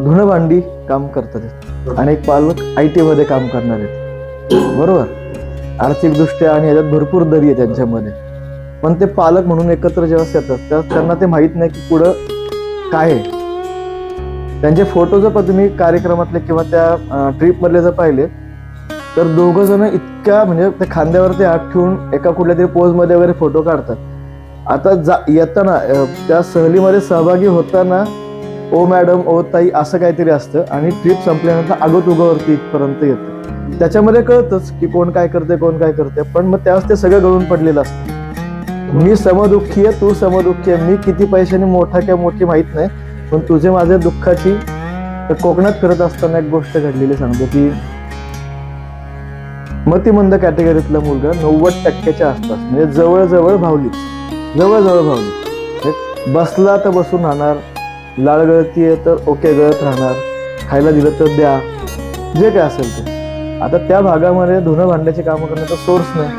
धुणं भांडी काम करतात, अनेक पालक IT मध्ये काम करणार आहेत, बरोबर. आर्थिकदृष्ट्या आणि ह्याच्यात भरपूर दरी आहे त्यांच्यामध्ये. पण ते पालक म्हणून एकत्र जेव्हा येतात तेव्हा त्यांना ते माहित नाही की पुढं काय आहे. त्यांचे फोटो जर तुम्ही कार्यक्रमातले किंवा त्या ट्रिप मधले जर पाहिले तर दोघं जण इतक्या म्हणजे ते खांद्यावरती हात ठेवून एका कुठल्या तरी पोज मध्ये वगैरे फोटो काढतात. आता येताना त्या सहलीमध्ये सहभागी होताना ओ मॅडम ओ ताई असं काहीतरी असतं आणि ट्रिप संपल्यानंतर आगोतुगावरती इथपर्यंत येतं. त्याच्यामध्ये कळतच की कोण काय करते कोण काय करते, पण मग त्यावेळेस ते सगळं गळून पडलेलं असतं. मी समदुःखी आहे, तू समदुःखी आहे, मी किती पैशाने मोठा किंवा मोठी माहित नाही, पण तुझे माझ्या दुःखाची. तर कोकणात फिरत असताना एक गोष्ट घडलेली सांगतो की मतिमंद कॅटेगरीतला मुलगा 90% आसपास, म्हणजे जवळजवळ भावली. बसला तर बसून राहणार, लाळ गळती आहे तर ओके गळत राहणार, खायला दिलं तर द्या, जे काय असेल ते. आता त्या भागामध्ये धुणं भांड्याची कामं करण्याचा सोर्स नाही.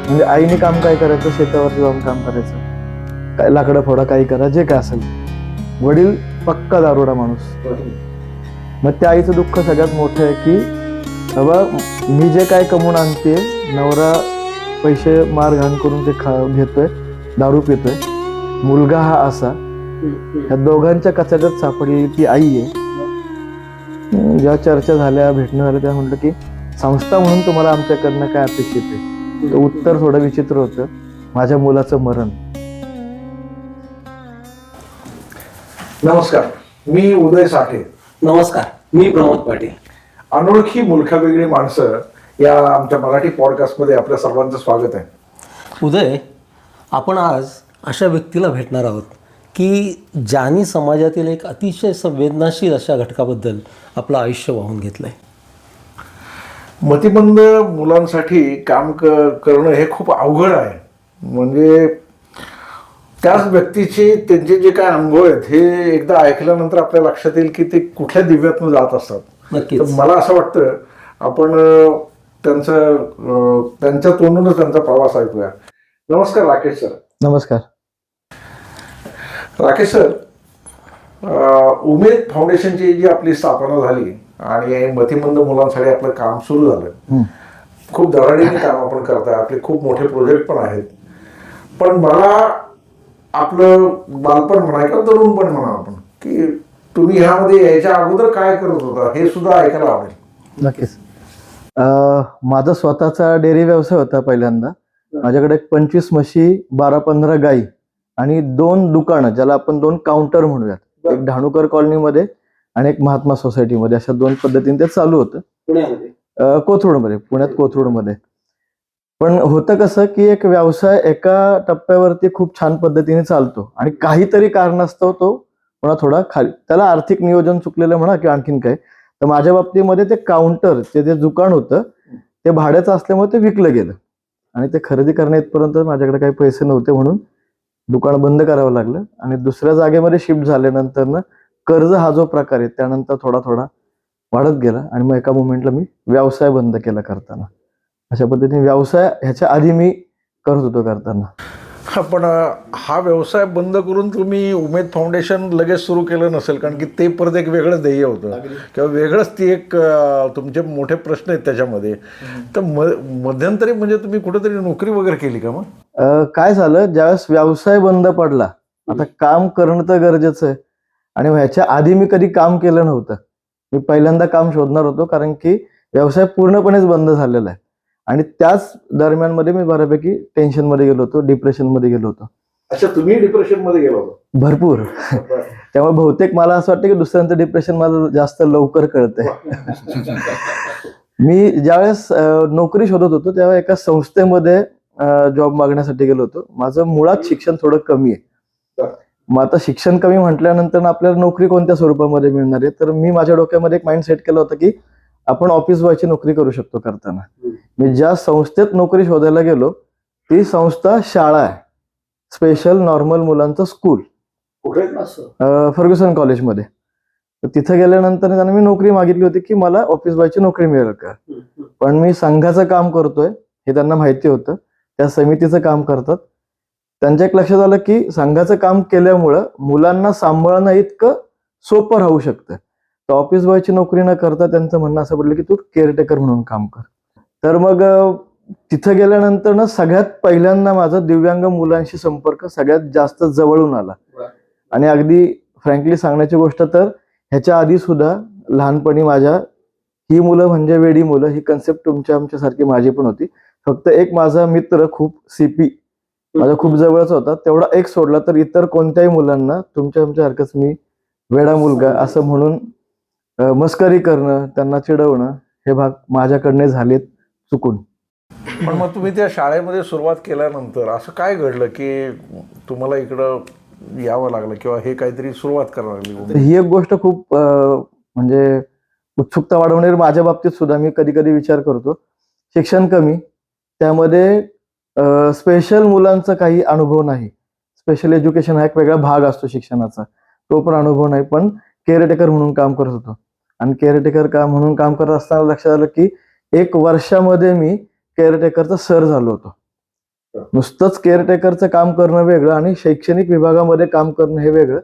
म्हणजे आईने काम काय करायचं, शेतावरती जाऊन काम करायचं, काय लाकडं फोडा काही करा, जे काय असेल. वडील पक्का दारुडा माणूस. मग त्या आईचं दुःख सगळ्यात मोठं आहे की बाबा मी जे काय कमवून आणते, नवरा पैसे मार घाण करून ते घेतोय, दारू पितोय, मुलगा हा असा. ह्या दोघांच्या कचाट्यात सापडलेली ती आई आहे. जेव्हा चर्चा झाल्या, भेटणं झालं, तेव्हा म्हटलं की संस्था म्हणून तुम्हाला आमच्याकडनं काय अपेक्षित आहे. तर उत्तर थोडं विचित्र होतं, माझ्या मुलाचं मरण. नमस्कार, मी उदय साठे. नमस्कार, मी प्रमोद पाटील. अनोळखी मुलखावेगळी माणसं या आमच्या मराठी पॉडकास्टमध्ये आपल्या सर्वांचं स्वागत आहे. उदय, आपण आज अशा व्यक्तीला भेटणार आहोत की ज्यांनी समाजातील एक अतिशय संवेदनशील अशा घटकाबद्दल आपलं आयुष्य वाहून घेतलंय. मतिमंद मुलांसाठी काम करणं हे खूप अवघड आहे. म्हणजे त्याच व्यक्तीचे त्यांचे जे काय अनुभव आहेत हे एकदा ऐकल्यानंतर आपल्या लक्षात येईल की ते कुठल्या दिव्यातून जात असतात. नक्कीच. तर मला असं वाटतं आपण त्यांच्या तोंडूनच त्यांचा प्रवास ऐकूया. नमस्कार राकेश सर. नमस्कार. राकेश सर, उमेद फाउंडेशनची जी आपली स्थापना झाली आणि मतिमंद मुलांसाठी आपलं काम सुरू झालं, खूप धडाडीने काम आपण करताय, आपले खूप मोठे प्रोजेक्ट पण आहेत. पण मला आपलं बालपण म्हणा किंवा तरुणपण म्हणा आपण की तुम्ही ह्यामध्ये यायच्या अगोदर काय करत होता हे सुद्धा ऐकायला आवडेल. नक्कीच. माझा स्वतःचा डेअरी व्यवसाय होता पहिल्यांदा. माझ्याकडे 25 म्हशी, 12-15 गाई आणि 2 दुकानं, ज्याला आपण 2 काउंटर म्हणूयात. एक ढाणूकर कॉलनीमध्ये आणि एक महात्मा सोसायटीमध्ये, अशा 2 पद्धतीने ते चालू होतं. पुण्यामध्ये, कोथरूडमध्ये, पुण्यात कोथरूडमध्ये. पण होतं कसं की एक व्यवसाय एका टप्प्यावरती खूप छान पद्धतीने चालतो आणि काहीतरी कारणास्तव तो पुन्हा थोडा खाली, त्याला आर्थिक नियोजन चुकलेलं म्हणा किंवा आणखीन काय. तर माझ्या बाबतीमध्ये ते काउंटर, ते दुकान होतं ते भाड्याचं असल्यामुळे ते विकलं गेलं आणि ते खरेदी करण्यापर्यंत माझ्याकडे काही पैसे नव्हते, म्हणून दुकान बंद करावं लागलं. आणि दुसऱ्या जागेमध्ये शिफ्ट झाल्यानंतर ना कर्ज हा जो प्रकार आहे त्यानंतर थोडा थोडा वाढत गेला आणि मग एका मोमेंटला मी व्यवसाय बंद केला करताना. अशा पद्धतीने व्यवसाय ह्याच्या आधी मी करत होतो करताना. पण हा व्यवसाय बंद करून तुम्ही उमेद फाउंडेशन लगेच सुरू केलं नसेल, कारण की ते परत एक वेगळं ध्येय होतं किंवा वेगळंच ती एक तुमचे मोठे प्रश्न आहेत त्याच्यामध्ये. तर मध्यंतरी म्हणजे तुम्ही कुठेतरी नोकरी वगैरे केली का? मग काय झालं, ज्यावेळेस व्यवसाय बंद पडला, आता काम करणं तर गरजेचं आहे आणि ह्याच्या आधी मी कधी काम केलं नव्हतं. मी पहिल्यांदा काम शोधणार होतो, कारण की व्यवसाय पूर्णपणेच बंद झालेला आहे. आणि त्याच दरम्यान मध्ये मी बऱ्यापैकी टेन्शन मध्ये गेलो होतो, डिप्रेशन मध्ये गेलो होतो. अच्छा, तुम्ही डिप्रेशन मध्ये गेलो होतो? भरपूर. त्यामुळे बहुतेक मला असं वाटतं की दुसऱ्यांचं डिप्रेशन मला जास्त लवकर कळतंय. मी ज्यावेळेस नोकरी शोधत होतो तेव्हा एका संस्थेमध्ये जॉब मागण्यासाठी गेलो होतो. माझं मुळात शिक्षण थोडं कमी आहे. मग आता शिक्षण कमी म्हटल्यानंतर आपल्याला नोकरी कोणत्या स्वरूपामध्ये मिळणार आहे, तर मी माझ्या डोक्यामध्ये एक माइंड सेट केलं होतं की आपण ऑफिस बॉयची नोकरी करू शकतो करताना. मी ज्या संस्थेत नोकरी शोधायला गेलो ती संस्था शाळा आहे, स्पेशल नॉर्मल मुलांचं स्कूल. कुठे? फर्ग्युसन कॉलेजमध्ये. तर तिथं गेल्यानंतर त्यांना मी नोकरी मागितली होती की मला ऑफिस बॉयची नोकरी मिळेल का. पण मी संघाचं काम करतोय हे त्यांना माहिती होतं. त्या समितीचं काम करतात. त्यांच्या एक लक्षात आलं की संघाचं काम केल्यामुळं मुलांना सांभाळणं इतकं सोपं राहू शकतं. तर ऑफिस बॉयची नोकरी न करता त्यांचं म्हणणं असं पडलं की तू केअरटेकर म्हणून काम कर. तर मग तिथं गेल्यानंतर ना सगळ्यात पहिल्यांदा माझा दिव्यांग मुलांशी संपर्क सगळ्यात जास्त जवळून आला. आणि अगदी फ्रँकली सांगण्याची गोष्ट तर ह्याच्या आधी सुद्धा लहानपणी माझ्या ही मुलं म्हणजे वेडी मुलं ही कन्सेप्ट आमच्यासारखी माझी पण होती. फक्त एक माझा मित्र खूप सीपी माझा खूप जवळचा होता, तेवढा एक सोडला तर इतर कोणत्याही मुलांना तुमच्यासारखंच मी वेडा मुलगा असं म्हणून मस्करी करणं, त्यांना चिडवणं हे भाग माझ्याकडने झालेत चुकून. पण मग तुम्ही त्या शाळेमध्ये सुरुवात केल्यानंतर असं काय घडलं की तुम्हाला इकडं यावं लागलं किंवा हे काहीतरी सुरुवात करावी लागली? ही एक गोष्ट खूप म्हणजे उत्सुकता वाढवणारी माझ्या बाबतीत सुद्धा मी कधी कधी विचार करतो. शिक्षण कमी, त्यामध्ये स्पेशल मुलांचा काही अनुभव नाही. स्पेशल एज्युकेशन हा एक वेगळा भाग असतो शिक्षणाचा, तो पण अनुभव नाही. पण केअरटेकर म्हणून काम करत होतो आणि केअरटेकर म्हणून काम करत असताना लक्षात आलं की 1 वर्षामध्ये मी केअरटेकरचा सर झालो होतो. नुसतंच केअरटेकरचं काम करणं वेगळं आणि शैक्षणिक विभागामध्ये काम करणं हे वेगळं.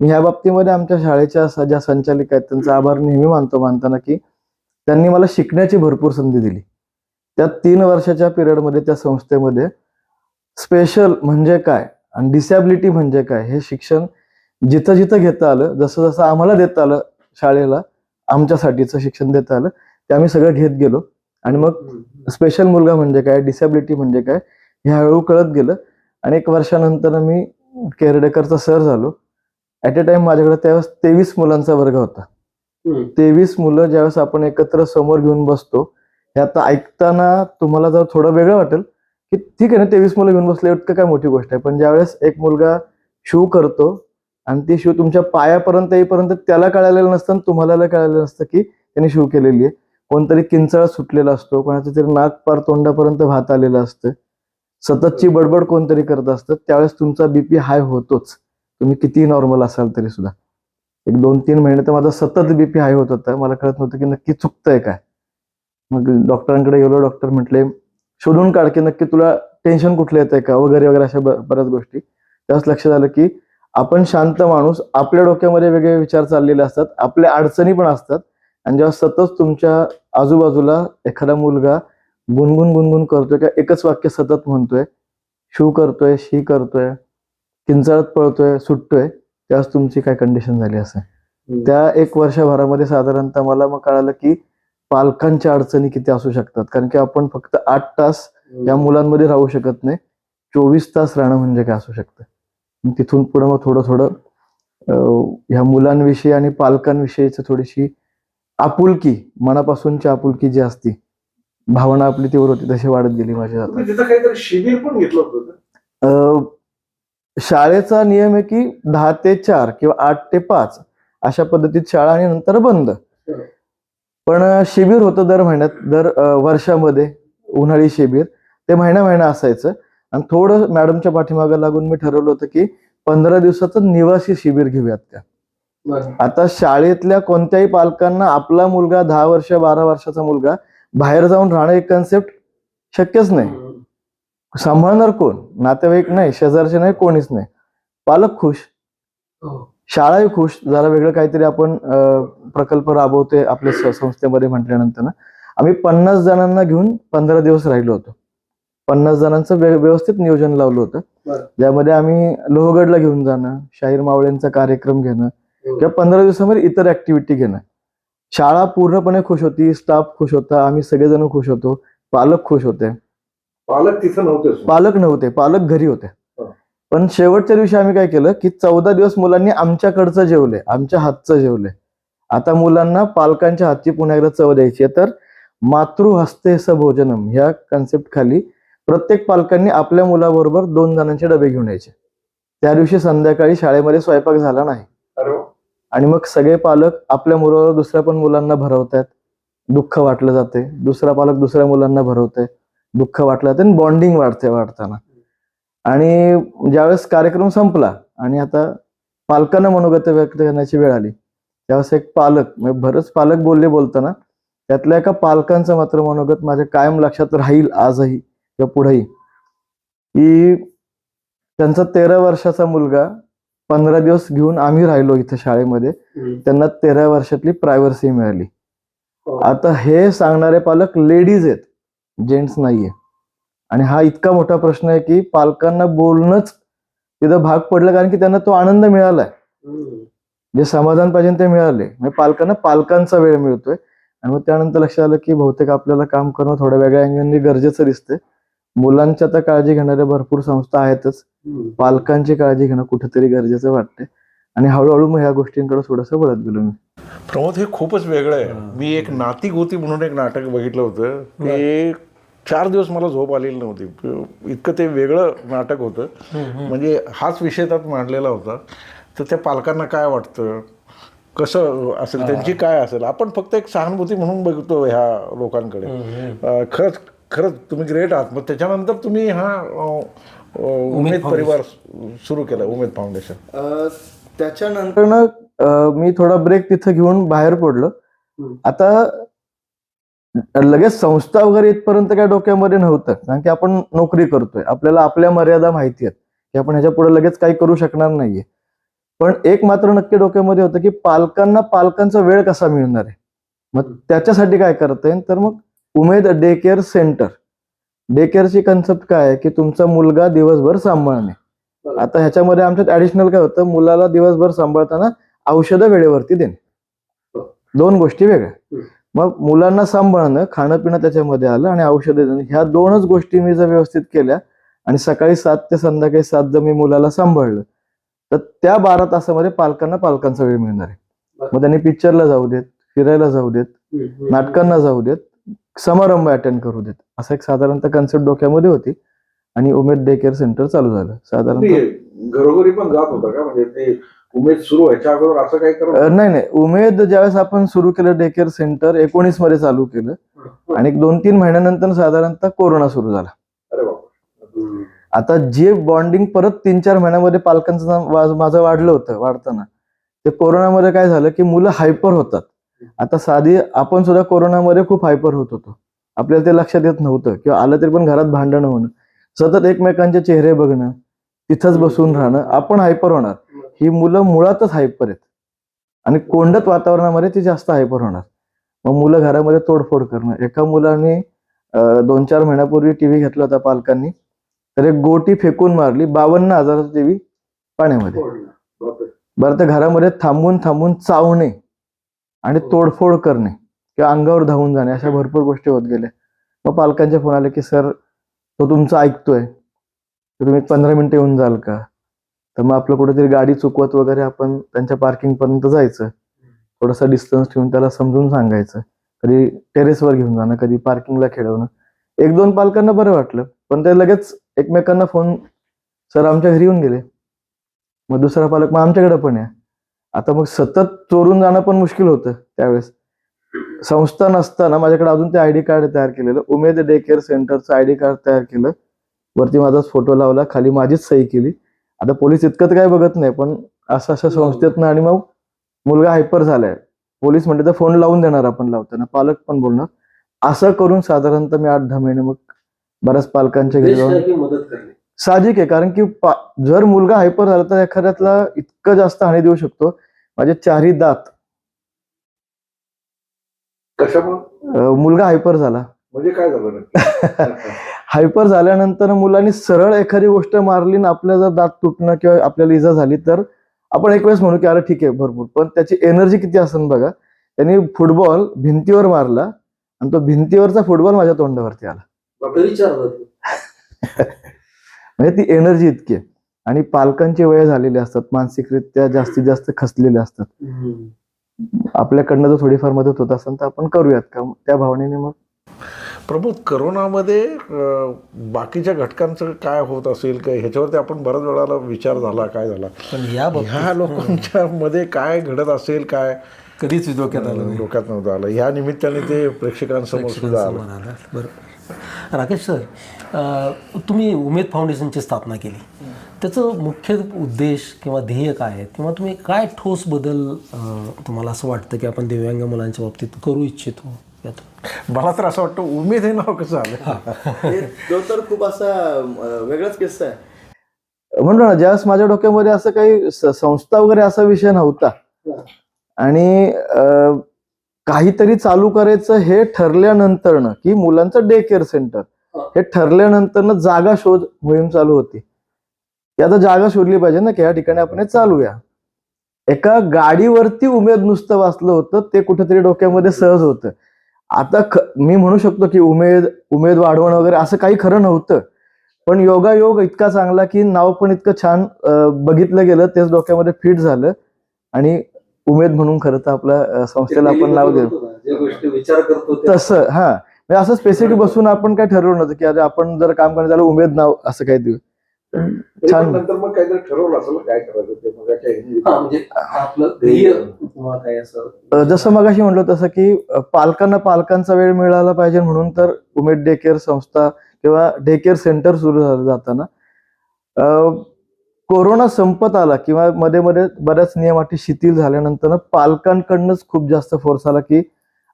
मी ह्या बाबतीमध्ये आमच्या शाळेच्या ज्या संचालिका आहेत त्यांचा आभार नेहमी मानतो मानताना की त्यांनी मला शिकण्याची भरपूर संधी दिली. त्या 3 वर्षाच्या पिरियडमध्ये त्या संस्थेमध्ये स्पेशल म्हणजे काय आणि डिसॅबिलिटी म्हणजे काय हे शिक्षण जिथं जिथं घेता आलं, जसं जसं आम्हाला देता आलं शाळेला आमच्यासाठीचं शिक्षण देता आलं, ते आम्ही सगळं घेत गेलो. आणि मग स्पेशल मुलगा म्हणजे काय, डिसॅबिलिटी म्हणजे काय हे हळूहळू कळत गेलं. आणि 1 वर्षानंतर मी केअरटेकरचा सर झालो. ॲट अ टाइम माझ्याकडे त्यावेळेस 23 मुलांचा वर्ग होता. 23 मुलं ज्यावेळेस आपण एकत्र समोर घेऊन बसतो, हे आता ऐकताना तुम्हाला जर थोडं वेगळं वाटेल की ठीक आहे ना, 23 मुलं घेऊन बसले इतकं काय मोठी गोष्ट आहे. पण ज्यावेळेस एक मुलगा शू करतो आणि ती शू तुमच्या पायापर्यंत येईपर्यंत त्याला कळालेलं नसतं आणि तुम्हाला कळालेलं नसतं की त्याने शू केलेली आहे. कोणतरी किंचाळा सुटलेला असतो, कोणाचं तरी नाक पार तोंडापर्यंत भात आलेलं असतं, सततची बडबड कोणतरी करत असतं. त्यावेळेस तुमचा बीपी हाय होतोच, तुम्ही कितीही नॉर्मल असाल तरी सुद्धा. 1-2-3 महिने तर माझा सतत बीपी हाय होत होता. मला कळत नव्हतं की नक्की चुकतंय काय. मग डॉक्टरांकडे गेलो. डॉक्टर म्हटले शोधून काढ की नक्की तुला टेन्शन कुठलं येतंय का वगैरे वगैरे अशा बऱ्याच गोष्टी. त्यावेळेस लक्षात आलं की आपण शांत माणूस, आपल्या डोक्यामध्ये वेगळे विचार चाललेले असतात, आपल्या अडचणी पण असतात. आणि जेव्हा सतत तुमच्या आजूबाजूला एखादा मुलगा गुणगुण गुणगुण करतोय किंवा एकच वाक्य सतत म्हणतोय, शू करतोय, शी करतोय, किंचाळत पळतोय, सुटतोय, त्यावेळेस तुमची काय कंडिशन झाली असं. त्या 1 वर्षभरामध्ये साधारणतः मला मग कळालं की पालकांच्या अडचणी किती असू शकतात. कारण की आपण फक्त 8 तास या मुलांमध्ये राहू शकत नाही, 24 तास राहणं म्हणजे काय असू शकतं. मग तिथून पुढे मग थोडं थोडं ह्या मुलांविषयी आणि पालकांविषयीच थोडीशी आपुलकी, मनापासूनची आपुलकी जी असती, भावना आपली तीव्र होती तशी वाढत गेली माझ्या हातात. तिथं काहीतरी शिबिर पण घेतलं होतं? शाळेचा नियम आहे की 10 ते 4 किंवा 8 ते 5 अशा पद्धतीत शाळा आणि नंतर बंद. पण शिबिर होतं दर महिन्यात, दर वर्षामध्ये उन्हाळी शिबिर. ते महिना असायचं. आणि थोडं मॅडमच्या पाठीमागं लागून मी ठरवलं होतं की 15 दिवसाचं निवासी शिबिर घेऊयात का. आता शाळेतल्या कोणत्याही पालकांना आपला मुलगा 10 वर्ष 12 वर्षाचा मुलगा बाहेर जाऊन राहणं एक कन्सेप्ट शक्यच नाही. सांभाळणार कोण, नातेवाईक नाही, शेजारचे नाही, कोणीच नाही. पालक खुश, शाळाही खुश. जरा वेगळं काहीतरी आपण प्रकल्प राबवतोय आपल्या संस्थेमध्ये म्हटल्यानंतर ना आम्ही 50 जणांना घेऊन 15 दिवस राहिलो होतो. 50 जणांचं व्यवस्थित नियोजन लावलं होतं, ज्यामध्ये आम्ही लोहगडला घेऊन जाणं, शाहीर मावळ्यांचा कार्यक्रम घेणं किंवा 15 दिवसामध्ये इतर ऍक्टिव्हिटी घेणं. शाळा पूर्णपणे खुश होती, स्टाफ खुश होता, आम्ही सगळेजण खुश होतो, पालक खुश होते. पालक तिथं नव्हते? पालक नव्हते, पालक घरी होते. पण शेवटच्या दिवशी आम्ही काय केलं की 14 दिवस मुलांनी आमच्याकडचं जेवले, आमच्या हातचं जेवले. आता मुलांना पालकांच्या हातची पुन्हा एकदा चव द्यायची आहे. तर मातृहस्ते स भोजनम ह्या कन्सेप्ट खाली प्रत्येक पालकांनी आपल्या मुलाबरोबर 2 जणांचे डबे घेऊन यायचे. त्या दिवशी संध्याकाळी शाळेमध्ये स्वयंपाक झाला नाही. आणि मग सगळे पालक आपल्या मुलाबरोबर दुसऱ्या पण मुलांना भरवतात, दुःख वाटलं जाते. दुसरा पालक दुसऱ्या मुलांना भरवतोय, दुःख वाटलं जाते आणि बॉन्डिंग वाढते वाढताना. आणि ज्यावेळेस कार्यक्रम संपला आणि आता पालकांना मनोगत व्यक्त करण्याची वेळ आली त्यावेळेस एक पालक म्हणजे बरेच पालक बोलताना त्यातल्या एका पालकांचं मात्र मनोगत माझ्या कायम लक्षात राहील आजही किंवा पुढेही, की त्यांचा 13 वर्षाचा मुलगा 15 दिवस घेऊन आम्ही राहिलो इथं शाळेमध्ये, त्यांना 13 वर्षातली प्रायव्हर्सी मिळाली. आता हे सांगणारे पालक लेडीज आहेत, जेंट्स नाहीये. आणि हा इतका मोठा प्रश्न आहे की पालकांना बोलणंच तिथं भाग पडलं, कारण की त्यांना तो आनंद मिळालाय, जे समाधान पाहिजे ते मिळाले. म्हणजे पालकांना पालकांचा वेळ मिळतोय. आणि मग त्यानंतर लक्षात आलं की बहुतेक आपल्याला काम करणं थोड्या वेगळ्या अँगलनी गरजेचं दिसतंय. मुलांच्या तर काळजी घेणाऱ्या भरपूर संस्था आहेतच, पालकांची काळजी घेणं कुठेतरी गरजेचं वाटतंय. आणि हळूहळू मग ह्या गोष्टींकडे थोडंसं वळत गेलो मी. प्रमोद, हे खूपच वेगळं आहे. मी एक नाती गोती म्हणून एक नाटक बघितलं होतं, ते 4 दिवस मला झोप आलेली नव्हती, इतकं ते वेगळं नाटक होतं. म्हणजे हाच विषय त्यात मांडलेला होता. तर त्या पालकांना काय वाटतं, कसं असेल, त्यांची काय असेल, आपण फक्त एक सहानुभूती म्हणून बघतो ह्या लोकांकडे. खरंच तुम्ही ग्रेट आहात. मग त्याच्यानंतर तुम्ही हा उमेद परिवार सुरू केला, उमेद फाउंडेशन. त्याच्यानंतर मी थोडा ब्रेक तिथं घेऊन बाहेर पडलो. आता लगेच संस्था वगैरे इथपर्यंत काय डोक्यामध्ये नव्हतं, कारण की आपण नोकरी करतोय, आपल्याला आपल्या मर्यादा माहिती आहेत की आपण ह्याच्या पुढे लगेच काही करू शकणार नाहीये. पण एक मात्र नक्की डोक्यामध्ये होतं की पालकांना पालकांचा वेळ कसा मिळणार आहे. मग त्याच्यासाठी काय करता येईल, तर मग Umed day care centre. Day केअरची कन्सेप्ट काय आहे की तुमचा मुलगा दिवसभर सांभाळणे. आता ह्याच्यामध्ये आमच्यात ऍडिशनल काय होतं, मुलाला दिवसभर सांभाळताना औषधं वेळेवरती देणे, 2 गोष्टी वेगळ्या. मग मुलांना सांभाळणं, खाणं पिणं त्याच्यामध्ये आलं, आणि औषधं देणं, ह्या 2च गोष्टी मी जर व्यवस्थित केल्या आणि सकाळी 7 ते संध्याकाळी 7 जर मी मुलाला सांभाळलं, तर त्या 12 तासामध्ये पालकांना पालकांचा वेळ मिळणार आहे. मग त्यांनी पिक्चरला जाऊ देत, फिरायला जाऊ देत, नाटकांना जाऊ देत, समारंभ अटेंड करू देत, असं एक साधारणतः कन्सेप्ट डोक्यामध्ये होती. आणि उमेद डे केअर सेंटर चालू झालं. साधारणतः घरोघरी पण जात होता का, म्हणजे ते उमेद सुरू व्हायच्या अगोदर असं काही करत? नाही, उमेद ज्यावेळेस आपण सुरू केलं डे केअर सेंटर 19 मध्ये चालू केलं, आणि 2-3 महिन्यानंतर साधारणतः कोरोना सुरू झाला. अरे बाबा. आता जे बॉन्डिंग परत 3-4 महिन्यामध्ये पालकांचं माझं वाढलं होतं, वाढताना ते कोरोनामध्ये काय झालं की मुलं हायपर होतात. आता साधी आपण सुद्धा कोरोनामध्ये खूप हायपर होत होतो, आपल्याला ते लक्षात येत नव्हतं, किंवा आलं तरी पण घरात भांडणं होणं, सतत एकमेकांचे चेहरे बघणं, तिथंच बसून राहणं, आपण हायपर होणार. ही मुलं मुळातच हायपर आहेत, आणि कोंडत वातावरणामध्ये ती जास्त हायपर होणार. मग मुलं घरामध्ये तोडफोड करणं. एका मुलाने 2-4 महिन्यापूर्वी टीव्ही घेतला होता पालकांनी, तर एक गोटी फेकून मारली, 52,000 टीव्ही पाण्यामध्ये. बरं, तर घरामध्ये थांबून थांबून चावणे आणि तोडफोड करणे किंवा अंगावर धावून जाणे, अशा भरपूर गोष्टी होत गेल्या. मग पालकांचे फोन आले की सर, तो तुमचं ऐकतोय, तर तुम्ही 15 मिनिटं येऊन जाल का. तर मग आपलं कुठेतरी गाडी चुकवत वगैरे आपण त्यांच्या पार्किंग पर्यंत जायचं, थोडासा डिस्टन्स ठेवून त्याला समजून सांगायचं, कधी टेरेसवर घेऊन जाणं, कधी पार्किंगला खेळवणं. 1-2 पालकांना बरं वाटलं, पण ते लगेच एकमेकांना फोन, सर आमच्या घरी येऊन गेले. मग दुसरा पालक, मग आमच्याकडे पण आहे. आता मग सतत चोरून जाणं पण मुश्किल होतं त्यावेळेस. संस्था नसताना माझ्याकडे अजून ते आयडी कार्ड तयार केलेलं, उमेद डे केअर सेंटरचं आयडी कार्ड तयार केलं, वरती माझाच फोटो लावला, खाली माझीच सही केली. आता पोलीस इतकं काय बघत नाही, पण अशा संस्थेतनं. आणि मग मुलगा हायपर झालाय, पोलीस म्हणते तर फोन लावून देणार आपण लावताना, पालक पण बोलणार. असं करून साधारणतः मी 8-10 महिने मग बऱ्याच पालकांच्या घरी जाऊन मदत करणे साहजिक आहे, कारण की जर मुलगा हायपर झाला तर एखाद्यातला इतकं जास्त हानी देऊ शकतो. माझे 4ही दात. कशामुळे? मुलगा हायपर झाला. म्हणजे काय झालं? हायपर झाल्यानंतर मुलांनी सरळ एखादी गोष्ट मारली ना, आपल्या जर दात तुटणं किंवा आपल्याला इजा झाली, तर आपण एक वेळेस म्हणू की अरे ठीक आहे भरपूर, पण त्याची एनर्जी किती असेल बघा. त्यांनी फुटबॉल भिंतीवर मारला, आणि तो भिंतीवरचा फुटबॉल माझ्या तोंडावरती आला. म्हणजे ती एनर्जी इतकी आहे. आणि पालकांची वय झालेली असतात, मानसिकरित्या जास्तीत जास्त खचलेले असतात. आपल्याकडनं जर थोडीफार मदत होत असेल तर आपण करूयात का, त्या भावनेने. मग प्रमोद, करोनामध्ये बाकीच्या घटकांचं काय होत असेल का, ह्याच्यावरती आपण बऱ्याच वेळाला विचार झाला, काय झाला, पण ह्या लोकांच्या मध्ये काय घडत असेल, काय कधीच डोक्यात आलं डोक्यात नव्हतं आलं. ह्या निमित्ताने ते प्रेक्षकांसमोर सुद्धा आलं. बरोबर. राकेश सर, तुम्ही उमेद फाउंडेशनची स्थापना केली, त्याचं मुख्य उद्देश किंवा ध्येय काय आहे, किंवा तुम्ही काय ठोस बदल तुम्हाला असं वाटतं की आपण दिव्यांग मुलांच्या बाबतीत करू इच्छितो यातून? मला तर असं वाटतं उमेद हे नाव कसं आलं. तो तर खूप असा वेगळाच किस्सा आहे. म्हणतो ना, ज्यावेळेस माझ्या डोक्यामध्ये असं काही संस्था वगैरे असा विषय नव्हता आणि काहीतरी चालू करायचं हे ठरल्यानंतरनं, की मुलांचं डे केअर सेंटर हे ठरल्यानंतरनं जागा शोध मोहीम चालू होती, की आता जागा शोधली पाहिजे ना, की या ठिकाणी आपण हे चालूया. एका गाडीवरती उमेद नुसतं वाचलं होतं, ते कुठेतरी डोक्यामध्ये सहज होतं. आता मी म्हणू शकतो की उमेद वाढवणं वगैरे असं काही खरं नव्हतं, पण योगायोग इतका चांगला की नाव पण इतकं छान बघितलं गेलं, तेच डोक्यामध्ये फिट झालं आणि उमेद म्हणून खरं तर आपल्या संस्थेला आपण नाव देऊ विचार करतो तसं. हा, म्हणजे असं स्पेसिफिक बसून आपण काय ठरवलं नव्हतं की अरे आपण जर काम करायचं झालं उमेद नाव असं काही देऊ. छान. नंतर मग काहीतरी ठरवलं असेल काय करायचं ते, मग म्हणजे आपलं ध्येय किंवा काय असं. जसं मगाशी म्हटलं तसं की पालकांचा वेळ मिळाला पाहिजे म्हणून तर उमेद डे केअर संस्था किंवा डे केअर सेंटर सुरू झालं जाताना कोरोना संपत आला किंवा मध्ये मध्ये बऱ्याच नियम अटी शिथिल झाल्यानंतर पालकांकडनंच खूप जास्त फोर्स आला की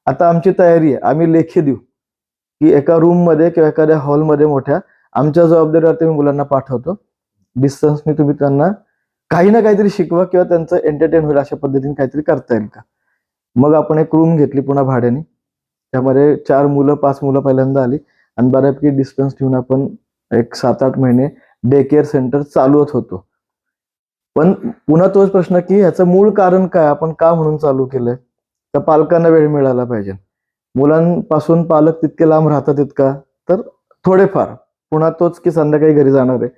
आता आमची तयारी आहे, आम्ही लेखी देऊ की एका रूम मध्ये किंवा एखाद्या हॉलमध्ये मोठ्या आमच्या जबाबदारीवरती मी मुलांना पाठवतो, डिस्टन्सने तुम्ही त्यांना काही ना काहीतरी शिकवा किंवा त्यांचं एंटरटेन होईल अशा पद्धतीने काहीतरी करता येईल का. मग आपण एक रूम घेतली पुन्हा भाड्याने, त्यामध्ये 4-5 मुलं पहिल्यांदा आली आणि बऱ्यापैकी डिस्टन्स ठेवून आपण एक 7-8 महिने डे केअर सेंटर चालवत होतो. पण पुन्हा तोच प्रश्न की ह्याचं मूळ कारण काय, आपण का म्हणून चालू केलंय, तर पालकांना वेळ मिळाला पाहिजे. मुलांपासून पालक तितके लांब राहतात इतका, तर थोडेफार पुन्हा तोच की संध्याकाळी घरी जाणार आहे.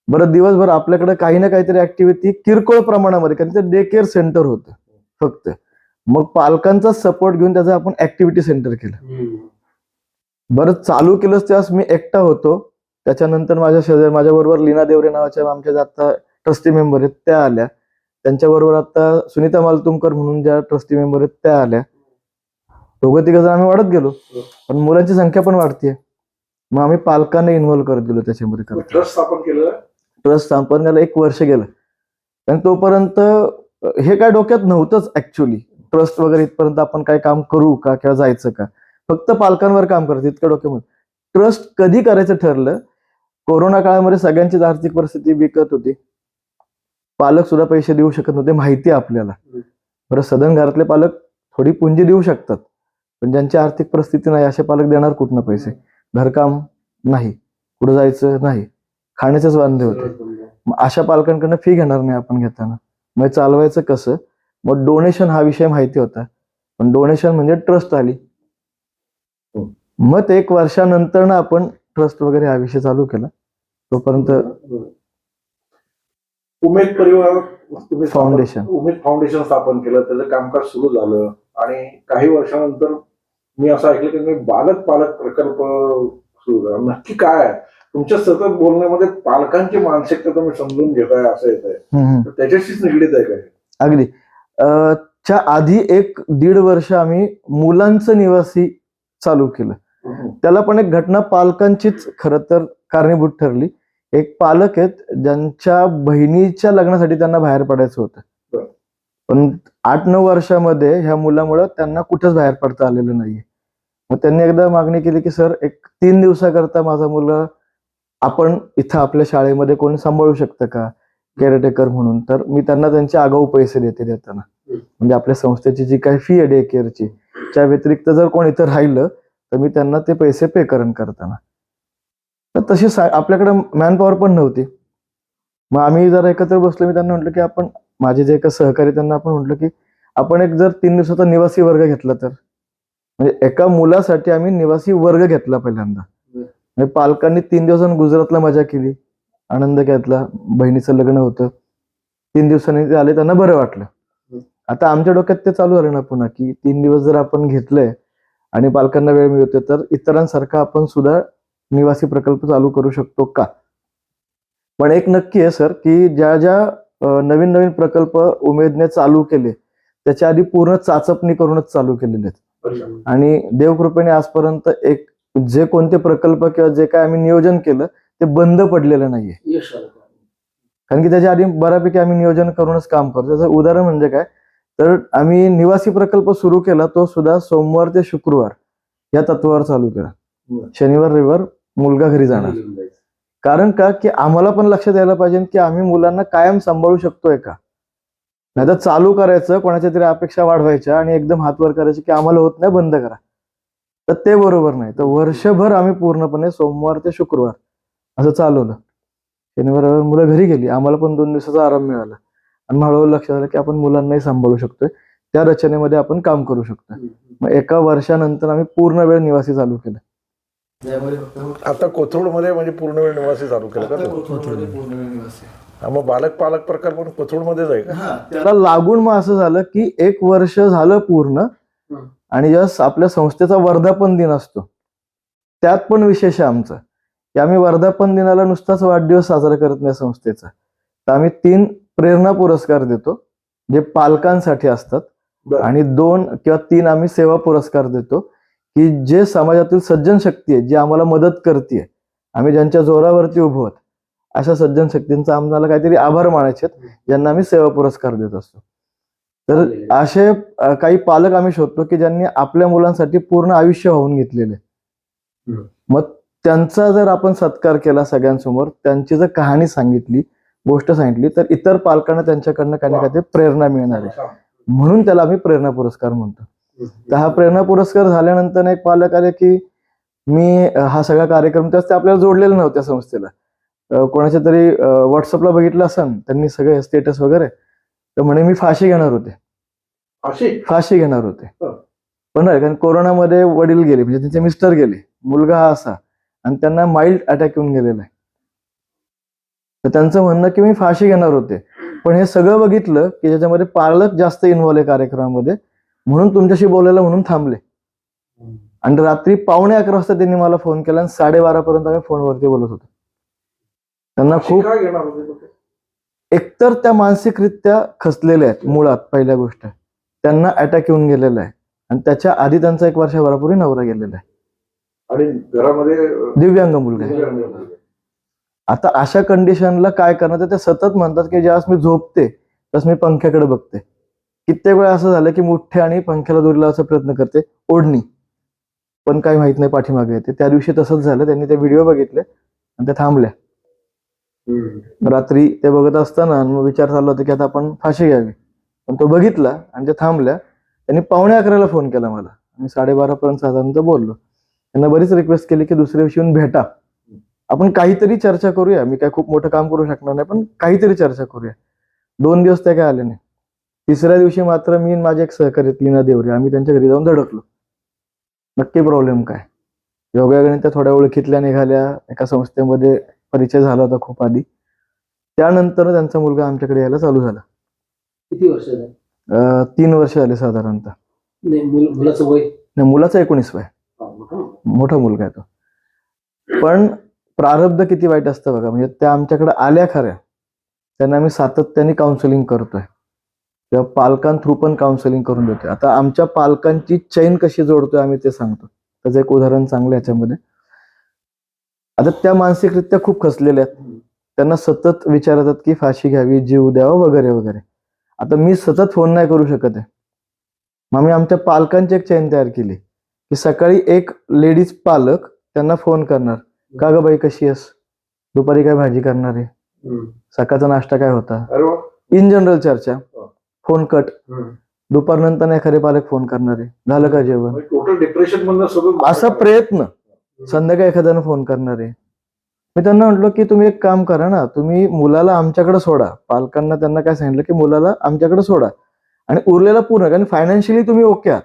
बरं, दिवसभर आपल्याकडे काही ना काहीतरी ऍक्टिव्हिटी किरकोळ प्रमाणामध्ये, कारण ते डे केअर सेंटर होतं फक्त. मग पालकांचा सपोर्ट घेऊन त्याचं आपण ऍक्टिव्हिटी सेंटर केलं. बरं, चालू केलंच तेव्हा मी एकटा होतो. त्याच्यानंतर माझ्या बरोबर लीना देवरे नावाच्या आमच्या आता ट्रस्टी मेंबर आहेत त्या आल्या. त्यांच्याबरोबर आता सुनीता मालतुमकर म्हणून ज्या ट्रस्टी मेंबर आहेत त्या आल्या. दोघं तिघं जण आम्ही वाढत गेलो, पण मुलांची संख्या पण वाढतीये. मग आम्ही पालकांना इन्व्हॉल्व करत गेलो त्याच्यामध्ये. ट्रस्ट स्थापन केलं. ट्रस्ट स्थापन करायला 1 वर्ष गेलं, आणि तोपर्यंत हे काय डोक्यात नव्हतंच ऍक्च्युअली, ट्रस्ट वगैरे इथपर्यंत आपण काय काम करू का किंवा जायचं का, फक्त पालकांवर काम करायचं इतकं डोक्यामध्ये. ट्रस्ट कधी करायचं ठरलं, कोरोना काळामध्ये सगळ्यांचीच आर्थिक परिस्थिती बिकट होती, पालक सुद्धा पैसे देऊ शकत नव्हते, माहिती आपल्याला. बरं, सदन घरातले पालक थोडी पुंजी देऊ शकतात, पण ज्यांची आर्थिक परिस्थिती नाही असे पालक देणार कुठनं पैसे, घरकाम नाही, कुठं जायचं नाही, खाण्याचेच वांदे होते. मग अशा पालकांकडनं फी घेणार नाही आपण घेताना, मग चालवायचं कसं. मग डोनेशन हा विषय माहिती होता, पण डोनेशन म्हणजे ट्रस्ट आली. मग 1 वर्षानंतर आपण ट्रस्ट वगैरे हा विषय चालू केला. तोपर्यंत उमेद परिवार फाउंडेशन स्थापन केलं, त्याचं कामकाज सुरू झालं आणि काही वर्षानंतर मी असं ऐकलं की बालक पालक प्रकल्प सुरू झाला. नक्की काय आहे तुमच्या सतत बोलण्यामध्ये पालकांची मानसिकता तुम्ही समजून घेताय असं येत आहे, त्याच्याशीच निगडीत आहे काय? अगदी. च्या आधी 1-1.5 वर्ष आम्ही मुलांचं निवासी चालू केलं. त्याला पण एक घटना पालकांचीच खरं तर कारणीभूत ठरली. एक पालक आहेत ज्यांच्या बहिणीच्या लग्नासाठी त्यांना बाहेर पडायचं होतं, पण 8-9 वर्षामध्ये ह्या मुलामुळे त्यांना कुठेच बाहेर पडता आलेलं नाहीये. मग त्यांनी एकदा मागणी केली की सर, एक 3 दिवसाकरता माझा मुलगा आपण इथं आपल्या शाळेमध्ये कोणी सांभाळू शकतं का केअरटेकर म्हणून. तर मी त्यांना त्यांचे आगाऊ पैसे देताना, म्हणजे आपल्या संस्थेची जी काही फी आहे डे केअरची, त्या व्यतिरिक्त जर कोण इथं राहिलं तर मी त्यांना ते पैसे पे करताना. तर तशी आपल्याकडे मॅनपॉवर पण नव्हती. मग आम्ही जरा एकत्र बसलो, मी त्यांना म्हटलं की आपण, माझे जे काही सहकारी त्यांना आपण म्हटलं की आपण एक जर 3 दिवसाचा निवासी वर्ग घेतला तर, म्हणजे एका मुलासाठी आम्ही निवासी वर्ग घेतला पहिल्यांदा. म्हणजे पालकांनी 3 दिवसांनी गुजरातला मजा केली, आनंद घेतला, बहिणीचं लग्न होतं, 3 दिवसांनी ते आले, त्यांना बरं वाटलं. आता आमच्या डोक्यात ते चालू झालं ना पुन्हा की 3 दिवस जर आपण घेतलंय आणि पालकांना वेळ मिळतोय, तर इतरांसारखा आपण सुद्धा निवासी प्रकल्प चालू करू शकतो का. पण एक नक्की आहे सर की ज्या नवीन प्रकल्प उमेदने चालू केले त्याच्या आधी पूर्ण चाचपणी करूनच चालू केलेले आहेत, आणि देवकृपेने आजपर्यंत एक जे कोणते प्रकल्प किंवा जे काय आम्ही नियोजन केलं ते बंद पडलेलं नाहीये. यश आलं. कारण की त्याच्या आधी बऱ्यापैकी आम्ही नियोजन करूनच काम करतो. त्याचं उदाहरण म्हणजे काय, तर आम्ही निवासी प्रकल्प सुरू केला, तो सुद्धा सोमवार ते शुक्रवार या तत्वावर चालू केला. शनिवार रविवार मुलगा घरी जाणार. कारण का, की आम्हाला पण लक्षात यायला पाहिजे की आम्ही मुलांना कायम सांभाळू शकतोय का. नाही तर चालू करायचं, कोणाच्या तरी अपेक्षा वाढवायच्या आणि एकदम हातवर करायचे की आम्हाला होत नाही, बंद करा. तर ते बरोबर नाही. तर वर्षभर आम्ही पूर्णपणे सोमवार ते शुक्रवार असं चालवलं. शनिवार रविवार मुलं घरी गेली, आम्हाला पण 2 दिवसाचा आराम मिळाला आणि मग हळूहळू लक्षात आलं की आपण मुलांनाही सांभाळू शकतोय, त्या रचनेमध्ये आपण काम करू शकतोय. मग एका वर्षानंतर आम्ही पूर्ण वेळ निवासी चालू केलं. आता कोथरूडमध्ये म्हणजे पूर्ण वेळ निवासी चालू केलं का मग बालक पालक प्रकल्प पण कोथरूडमध्येच आहे का? त्याला लागून मग असं झालं की 1 वर्ष झालं पूर्ण आणि जस्ट आपल्या संस्थेचा वर्धापन दिन असतो, त्यात पण विशेष आहे आमचं की आम्ही वर्धापन दिनाला नुसताच वाढदिवस साजरा करत नाही संस्थेचा. तर आम्ही 3 प्रेरणा पुरस्कार देतो जे पालकांसाठी असतात आणि 2 किंवा 3 आम्ही सेवा पुरस्कार देतो की जे समाजातील सज्जन शक्ती आहे, जी आम्हाला मदत करते, आम्ही ज्यांच्या जोरावरती उभो आहोत, अशा सज्जन शक्तींचा आम्हाला काहीतरी आभार मानायचे आहेत, ज्यांना आम्ही सेवा पुरस्कार देत असतो. तर असे काही पालक आम्ही शोधतो की ज्यांनी आपल्या मुलांसाठी पूर्ण आयुष्य वाहून घेतलेले. मग त्यांचा जर आपण सत्कार केला सगळ्यांसमोर, त्यांची जर कहाणी सांगितली, गोष्ट सांगितली, तर इतर पालकांना त्यांच्याकडनं काही ना काहीतरी प्रेरणा मिळणार आहे. म्हणून त्याला आम्ही प्रेरणा पुरस्कार म्हणतो. तर हा प्रेरणा पुरस्कार झाल्यानंतर एक पालक आले की मी हा सगळा कार्यक्रम त्याच ते आपल्याला जोडलेला नव्हत्या संस्थेला, कोणाच्या तरी व्हॉट्सअपला बघितलं असन त्यांनी सगळे स्टेटस वगैरे, तर म्हणे मी फाशी घेणार होते. फाशी घेणार होते पण नाही, कारण कोरोनामध्ये वडील गेले, म्हणजे त्यांचे मिस्टर गेले, मुलगा हा असा, आणि त्यांना माइल्ड अटॅक येऊन गेलेला आहे. तर त्यांचं म्हणणं की मी फाशी घेणार होते, पण हे सगळं बघितलं की ज्याच्यामध्ये पालक जास्त इन्व्हॉल्व आहे कार्यक्रमामध्ये, म्हणून तुमच्याशी बोलायला म्हणून थांबले. आणि रात्री 11:15 वाजता त्यांनी मला फोन केला आणि 12:30 पर्यंत आम्ही फोनवरती बोलत होतो. त्यांना खूप एकतर त्या मानसिकरित्या खचलेले आहेत. मुळात पहिल्या गोष्ट त्यांना अटॅक येऊन गेलेला आहे आणि त्याच्या आधी त्यांचा 1 वर्षभरापूर्वी नवरा गेलेला आहे आणि घरामध्ये दिव्यांग मुलगा आहे. आता अशा कंडिशनला काय करणार, तर ते सतत म्हणतात की ज्यावेळेस मी झोपते त्यावेळेस मी पंख्याकडे बघते. कित्येक वेळा असं झालं की मुठ्ठे आणि पंख्याला दोरी लावायचा प्रयत्न करते, ओढणी, पण काही माहित नाही पाठीमागे येते. त्या दिवशी तसंच झालं, त्यांनी ते व्हिडिओ बघितले आणि ते थांबल्या. रात्री ते बघत असताना मग विचार चालला होता की आता आपण फाशी घ्यावी, पण तो बघितला आणि ते थांबल्या. त्यांनी 11:15 फोन केला मला, मी 12:30 पर्यंत साधारणतः बोललो. त्यांना बरीच रिक्वेस्ट केली की दुसऱ्या दिवशी येऊन भेटा, आपण काहीतरी चर्चा करूया. मी काय खूप मोठं काम करू शकणार नाही, पण काहीतरी चर्चा करूया. 2 दिवस ते काय आले नाही. 3ऱ्या दिवशी मात्र मी माझे एक सहकारी लीना देवरे, आम्ही त्यांच्या घरी जाऊन धडकलो, नक्की प्रॉब्लेम काय. योगायोगाने त्या थोड्या ओळखीतल्या निघाल्या, एका संस्थेमध्ये परिचय झाला होता खूप आधी. त्यानंतर त्यांचा मुलगा आमच्याकडे यायला चालू झाला. किती वर्ष झाले? 3 वर्ष झाले साधारणतः. मुलाचं वय? नाही, मुलाचा 19 वय, मोठा मुलगा आहे तो. पण प्रारब्ध किती वाईट असतं बघा. म्हणजे त्या आमच्याकडे आल्या खऱ्या, त्यांना आम्ही सातत्याने काउन्सिलिंग करतोय किंवा पालकांथ्रू पण काउन्सिलिंग करून देतोय. आता आमच्या पालकांची चैन कशी जोडतोय आम्ही ते सांगतो. त्याचं एक उदाहरण चांगलं याच्यामध्ये. आता त्या मानसिकरित्या खूप खचलेल्या आहेत, त्यांना सतत विचार येतात की फाशी घ्यावी, जीव द्यावा वगैरे वगैरे. आता मी सतत फोन नाही करू शकत आहे, मग मी आमच्या पालकांची एक चैन तयार केली की सकाळी एक लेडीज पालक त्यांना फोन करणार, का ग बाई कशी आहेस, दुपारी काय भाजी करणार आहे, सकाळचा नाश्ता काय होता, इन जनरल चर्चा. Phone cut. दुपारनंतर एखादे पालक फोन करणार आहे, झालं का जेवण, टोटल डिप्रेशन असा प्रयत्न. संध्याकाळी एखाद्यानं फोन करणार आहे. मी त्यांना म्हटलो की तुम्ही एक काम करा ना, तुम्ही मुलाला आमच्याकडे सोडा. पालकांना त्यांना काय सांगितलं की मुलाला आमच्याकडे सोडा आणि उरलेला पूर्ण, कारण फायनान्शियली तुम्ही ओके आहात,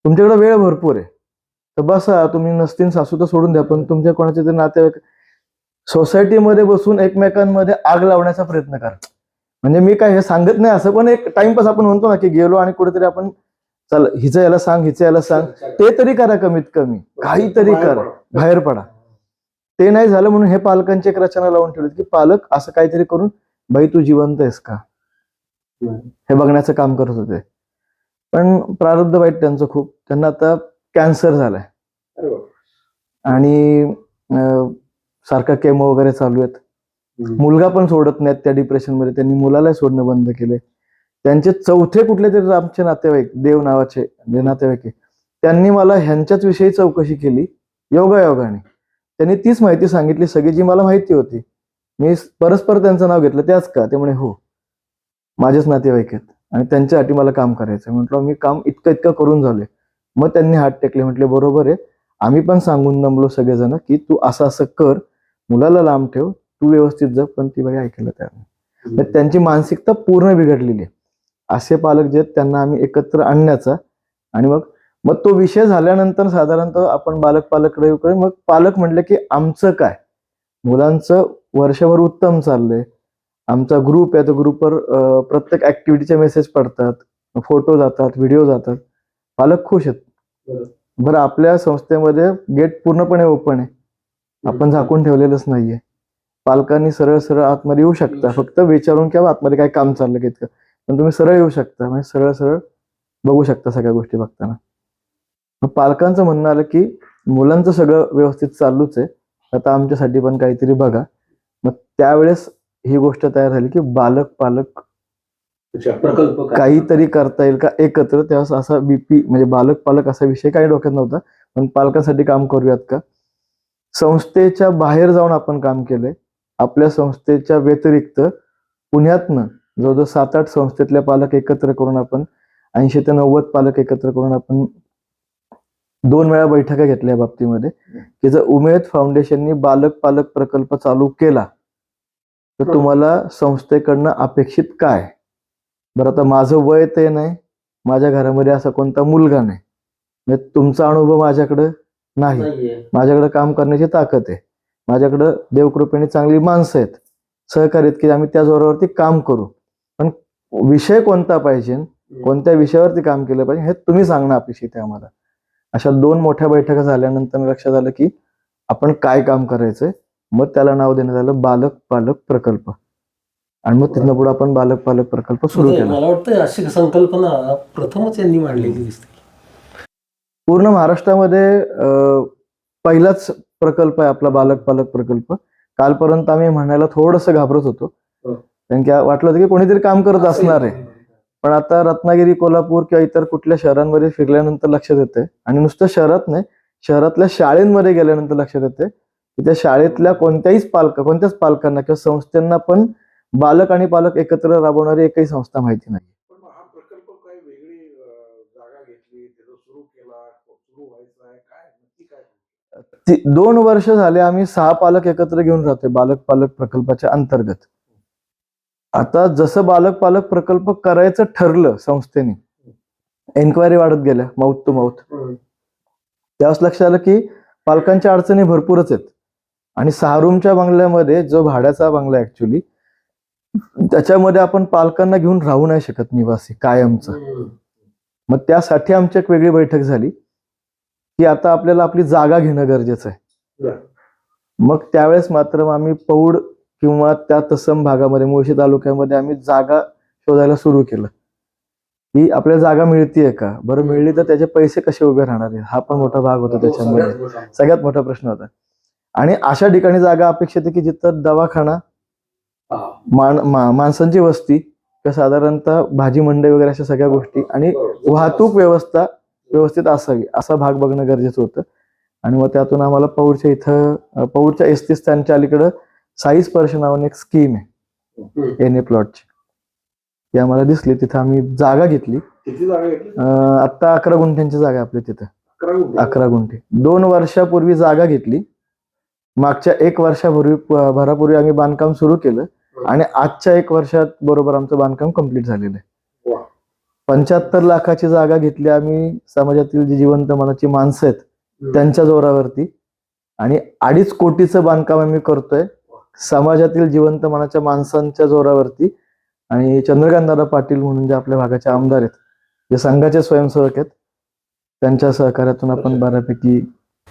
तुमच्याकडे वेळ भरपूर आहे, तर बसा. तुम्ही नसतील सासू तर सोडून द्या, पण तुमच्या कोणाचे तरी नातेवाईक सोसायटीमध्ये बसून एकमेकांमध्ये आग लावण्याचा प्रयत्न करा. म्हणजे मी काय हे सांगत नाही असं, पण एक टाइमपास आपण म्हणतो ना की गेलो आणि कुठेतरी आपण चल हिचं याला सांग, हिचं याला सांग, ते तरी करा. कमीत कमी काहीतरी करा, बाहेर पडा. ते नाही झालं म्हणून हे पालकांची एक रचना लावून ठेवली की पालक असं काहीतरी करून, बाई तू जिवंत आहेस का, हे बघण्याचं काम करत होते. पण प्रारब्ध वाईट त्यांचं खूप. त्यांना आता कॅन्सर झालाय. आणि सारखा केमो वगैरे चालू आहेत. मुलगा पण सोडत नाहीत त्या डिप्रेशनमध्ये, त्यांनी मुलाला सोडणं बंद केले. त्यांचे चौथे कुठले तरी आमचे नातेवाईक, देव नावाचे जे नातेवाईक आहे, त्यांनी मला ह्यांच्याच विषयी चौकशी केली योगायोगाने. त्यांनी तीच माहिती सांगितली सगळी जी मला माहिती होती. मी परस्पर त्यांचं नाव घेतलं. त्याच का? ते म्हणे हो, माझेच नातेवाईक आहेत आणि त्यांच्यासाठी मला काम करायचं. म्हटलं मी काम इतकं इतकं करून झालोय. मग त्यांनी हात टेकले, म्हटले बरोबर आहे, आम्ही पण सांगून दमलो सगळेजण की तू असं असं कर, मुलाला लांब ठेव, तू व्यवस्थित जग. पण ती बाई ऐकायला तयार नाही. तर त्यांची मानसिकता पूर्ण बिघडलेली आहे. असे पालक जे आहेत त्यांना आम्ही एकत्र आणण्याचा आणि मग तो विषय झाल्यानंतर साधारणतः आपण पालकडे येऊ. मग पालक म्हणले की आमचं काय, मुलांचं वर्षभर उत्तम चाललंय, आमचा ग्रुप आहे, तो ग्रुपवर प्रत्येक ऍक्टिव्हिटीचे मेसेज पडतात, फोटो जातात, व्हिडिओ जातात, पालक खुश आहेत. बरं, आपल्या संस्थेमध्ये गेट पूर्णपणे ओपन आहे, आपण झाकून ठेवलेलंच नाहीये. पालकांनी सरळ सरळ आतमध्ये येऊ शकता, फक्त विचारून किंवा आतमध्ये काय काम चाललं की इतकं, पण तुम्ही सरळ येऊ शकता, म्हणजे सरळ सरळ बघू शकता सगळ्या गोष्टी बघताना. मग पालकांचं म्हणणं आलं की मुलांचं सगळं व्यवस्थित चालूच आहे, आता आमच्यासाठी पण काहीतरी बघा. मग त्यावेळेस ही गोष्ट तयार झाली की बालक पालक प्रकल्प काहीतरी करता येईल का एकत्र. तेव्हा असा बीपी म्हणजे बालक पालक असा विषय काही डोक्यात नव्हता, पण पालकांसाठी काम करूयात का. संस्थेच्या बाहेर जाऊन आपण काम केलंय. आपल्या संस्थेच्या व्यतिरिक्त पुण्यातनं जवळजवळ 7-8 संस्थेतल्या पालक एकत्र करून आपण 80 ते 90 पालक एकत्र करून आपण 2 वेळा बैठका घेतल्या बाबतीमध्ये की जर उमेद फाउंडेशननी बालक पालक प्रकल्प चालू केला तर तुम्हाला संस्थेकडनं अपेक्षित काय. बरं, आता माझं वय ते नाही, माझ्या घरामध्ये असा कोणता मुलगा नाही, म्हणजे तुमचा अनुभव माझ्याकडं नाही, माझ्याकडे काम करण्याची ताकद आहे, माझ्याकडं देवकृपेने चांगली माणसं आहेत, सहकारी आहेत की आम्ही त्या जोरावरती काम करू. पण विषय कोणता पाहिजे, कोणत्या विषयावरती काम केलं पाहिजे हे तुम्ही सांगणं अपेक्षित आहे आम्हाला. अशा 2 मोठ्या बैठका झाल्यानंतर लक्षात आलं की आपण काय काम करायचंय. मग त्याला नाव देण्यात आलं बालक पालक प्रकल्प, आणि मग तिथनं पुढे आपण बालक पालक प्रकल्प सुरू केला. मला वाटतं अशी संकल्पना प्रथमच यांनी मांडलेली दिसते. पूर्ण महाराष्ट्रामध्ये पहिलाच प्रकल्प आहे आपला बालक पालक प्रकल्प. कालपर्यंत आम्ही म्हणायला थोडंसं घाबरत होतो, कारण की वाटलं होतं की कोणीतरी काम करत असणार आहे. पण आता रत्नागिरी, कोल्हापूर किंवा इतर कुठल्या शहरांमध्ये फिरल्यानंतर लक्षात येते, आणि नुसतं शहरात नाही, शहरातल्या शाळेंमध्ये गेल्यानंतर लक्षात येते की त्या शाळेतल्या कोणत्याच पालकांना किंवा संस्थांना पण बालक आणि पालक एकत्र राबवणारी एकही संस्था माहिती नाही. पण हा प्रकल्प काही वेगळी जागा घेतली, तिथं सुरू केला, सुरू व्हायचा आहे काय, नक्की काय? 2 वर्ष झाले आम्ही 6 पालक एकत्र घेऊन राहतोय बालक पालक प्रकल्पाच्या अंतर्गत. आता जसं बालक पालक प्रकल्प करायचं ठरलं संस्थेने, एन्क्वायरी वाढत गेल्या माउथ टू माउथ. त्यावेळेस लक्षात आलं की पालकांच्या अडचणी भरपूरच आहेत, आणि 6 रूमच्या बंगल्यामध्ये जो भाड्याचा बंगला ऍक्च्युली, त्याच्यामध्ये आपण पालकांना घेऊन राहू नाही शकत निवासी कायमचं. मग त्यासाठी आमची एक वेगळी बैठक झाली की आता आपल्याला आपली जागा घेणं गरजेचं आहे. मग त्यावेळेस मात्र आम्ही पौड किंवा त्या तत्सम भागामध्ये मुळशी तालुक्यामध्ये आम्ही जागा शोधायला सुरू केलं की आपल्याला जागा मिळतीये का. बरं, मिळली तर त्याचे पैसे कसे उभे राहणार आहे, हा पण मोठा भाग होता त्याच्यामध्ये, सगळ्यात मोठा प्रश्न होता. आणि अशा ठिकाणी जागा अपेक्षित आहे की जिथं दवाखाना, माणसांची वस्ती किंवा साधारणतः भाजी मंडई वगैरे अशा सगळ्या गोष्टी आणि वाहतूक व्यवस्था व्यवस्थित असावी, असा भाग बघणं गरजेचं होतं. आणि मग त्यातून आम्हाला पौडच्या एसटी स्टँडच्या अलीकडं साई स्पर्श नावाने एक स्कीम आहे एनए प्लॉटची, ती आम्हाला दिसली. तिथं आम्ही जागा घेतली. किती जागा घेतली? आता 11 गुंठ्यांची जागा आहे आपल्या तिथं. 11 गुंठे. 2 वर्षापूर्वी जागा घेतली. मागच्या 1 भरापूर्वी आम्ही बांधकाम सुरू केलं आणि आजच्या 1 वर्षात बरोबर आमचं बांधकाम कम्प्लीट झालेलं आहे. 75 लाखाची जागा घेतली आम्ही समाजातील जी जिवंत मनाची माणसं आहेत त्यांच्या जोरावरती, आणि 2.5 कोटीचं बांधकाम आम्ही करतोय समाजातील जिवंत मनाच्या माणसांच्या जोरावरती. आणि चंद्रकांतदादा पाटील म्हणून जे आपल्या भागाचे आमदार आहेत, जे संघाचे स्वयंसेवक आहेत, त्यांच्या सहकार्यातून आपण बऱ्यापैकी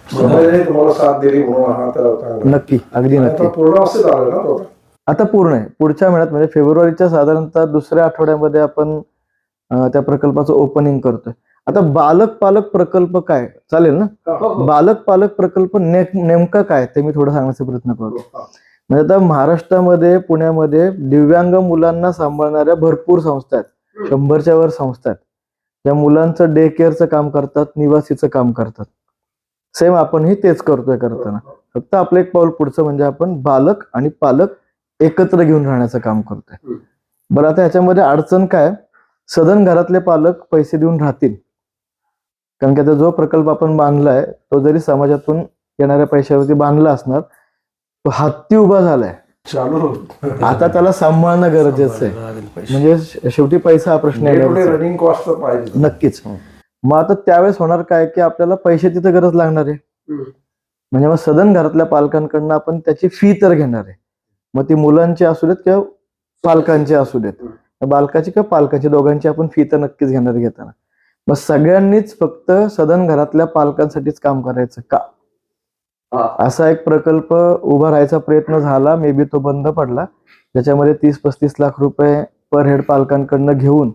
तुम्हाला साथ दिली म्हणून हा तर नक्की, अगदी नक्की. पूर्ण अवस्थेत आलं ना तो? आता पूर्ण आहे. पुढच्या महिन्यात म्हणजे फेब्रुवारीच्या साधारणतः 2ऱ्या आठवड्यामध्ये आपण त्या प्रकल्पाचं ओपनिंग करतोय. आता बालक पालक प्रकल्प काय चालेल ना? बालक पालक प्रकल्प नेमका काय ते मी थोडं सांगण्याचा प्रयत्न करतो. म्हणजे आता महाराष्ट्रामध्ये पुण्यामध्ये दिव्यांग मुलांना सांभाळणाऱ्या भरपूर संस्था आहेत, 100च्या वर संस्था आहेत. त्या मुलांचं डे केअरचं काम करतात, निवासीचं काम करतात. सेम आपणही तेच करतोय करताना. फक्त आपलं एक पाऊल पुढचं म्हणजे आपण बालक आणि पालक एकत्र घेऊन राहण्याचं काम करतोय. बरं, आता ह्याच्यामध्ये अडचण काय? सदन घरातले पालक पैसे देऊन राहतील, कारण की आता जो प्रकल्प आपण बांधलाय तो जरी समाजातून येणाऱ्या पैशावरती बांधला असणार, तो हत्ती उभा झालाय, चालू आता त्याला सांभाळणं गरजेचं आहे. म्हणजे शेवटी पैसा हा प्रश्न आहे, रनिंग कॉस्ट तर पाहिजे. नक्कीच. मग आता त्यावेळेस होणार काय की आपल्याला पैसे तिथे गरज लागणार आहे. म्हणजे मग सदन घरातल्या पालकांकडनं आपण त्याची फी तर घेणार आहे. मग ती मुलांची असू देत किंवा पालकांची असू देत, बालकाची किंवा पालकाची, दोघांची आपण फी तर नक्कीच घेणार घेताना. मग सगळ्यांनीच फक्त सदन घरातल्या पालकांसाठीच काम करायचं का? असा एक प्रकल्प उभा राहायचा प्रयत्न झाला, मे बी तो बंद पडला. ज्याच्यामध्ये 30-35 लाख रुपये पर हेड पालकांकडनं घेऊन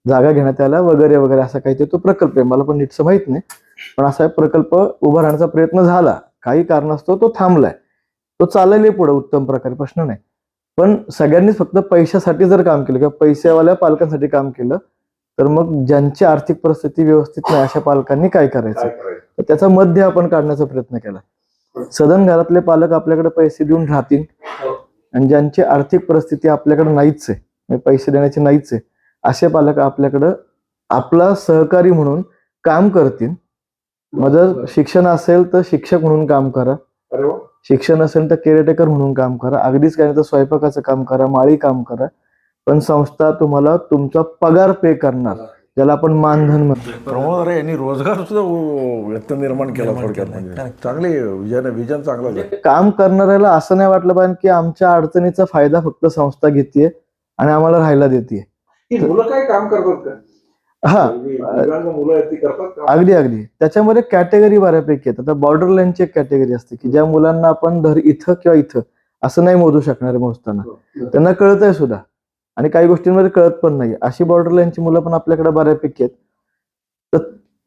जागा घेण्यात आला वगैरे वगैरे, असा काहीतरी तो प्रकल्प आहे. मला पण नीटचं माहित नाही, पण असा एक प्रकल्प उभा राहण्याचा प्रयत्न झाला. काही कारणास्तव तो थांबलाय. तो चालेल पुढे उत्तम प्रकारे, प्रश्न नाही. पण सगळ्यांनीच फक्त पैशासाठी जर काम केलं किंवा पैसेवाल्या पालकांसाठी काम केलं तर मग ज्यांची आर्थिक परिस्थिती व्यवस्थित नाही अशा पालकांनी काय करायचं? तर त्याचा मध्य आपण काढण्याचा प्रयत्न केला. सदन घरातले पालक आपल्याकडे पैसे देऊन राहतील आणि ज्यांची आर्थिक परिस्थिती आपल्याकडे नाहीच आहे, म्हणजे पैसे देण्याची नाहीच आहे, असे पालक आपल्याकडं आपला सहकारी म्हणून काम करतील. मग जर शिक्षण असेल तर शिक्षक म्हणून काम करा, शिक्षण असेल तर केअरटेकर म्हणून काम करा, अगदीच काय तर स्वयंपाकाचं काम करा, माळी काम करा, पण संस्था तुम्हाला तुमचा पगार पे करणार, ज्याला आपण मानधन म्हणतो. प्रमोद यांनी रोजगार सुद्धा व्यक्त निर्माण केला थोडक्यात. म्हणजे चांगले विजन चांगलं झालं. काम करणाऱ्याला असं नाही वाटलं पाहिजे की आमच्या अडचणीचा फायदा फक्त संस्था घेते आणि आम्हाला राहायला देते. मुलं काय काम करतात का? हा, मुलं आहेत ती करतात. अगदी अगदी. त्याच्यामध्ये कॅटेगरी बऱ्यापैकी आहेत. आता बॉर्डर लाईनची एक कॅटेगरी असते की ज्या मुलांना आपण धर इथं किंवा इथं असं नाही मोजू शकणार मोजताना, त्यांना कळतंय सुद्धा आणि काही गोष्टींमध्ये कळत पण नाही, अशी बॉर्डर लाईनची मुलं पण आपल्याकडे बऱ्यापैकी आहेत. तर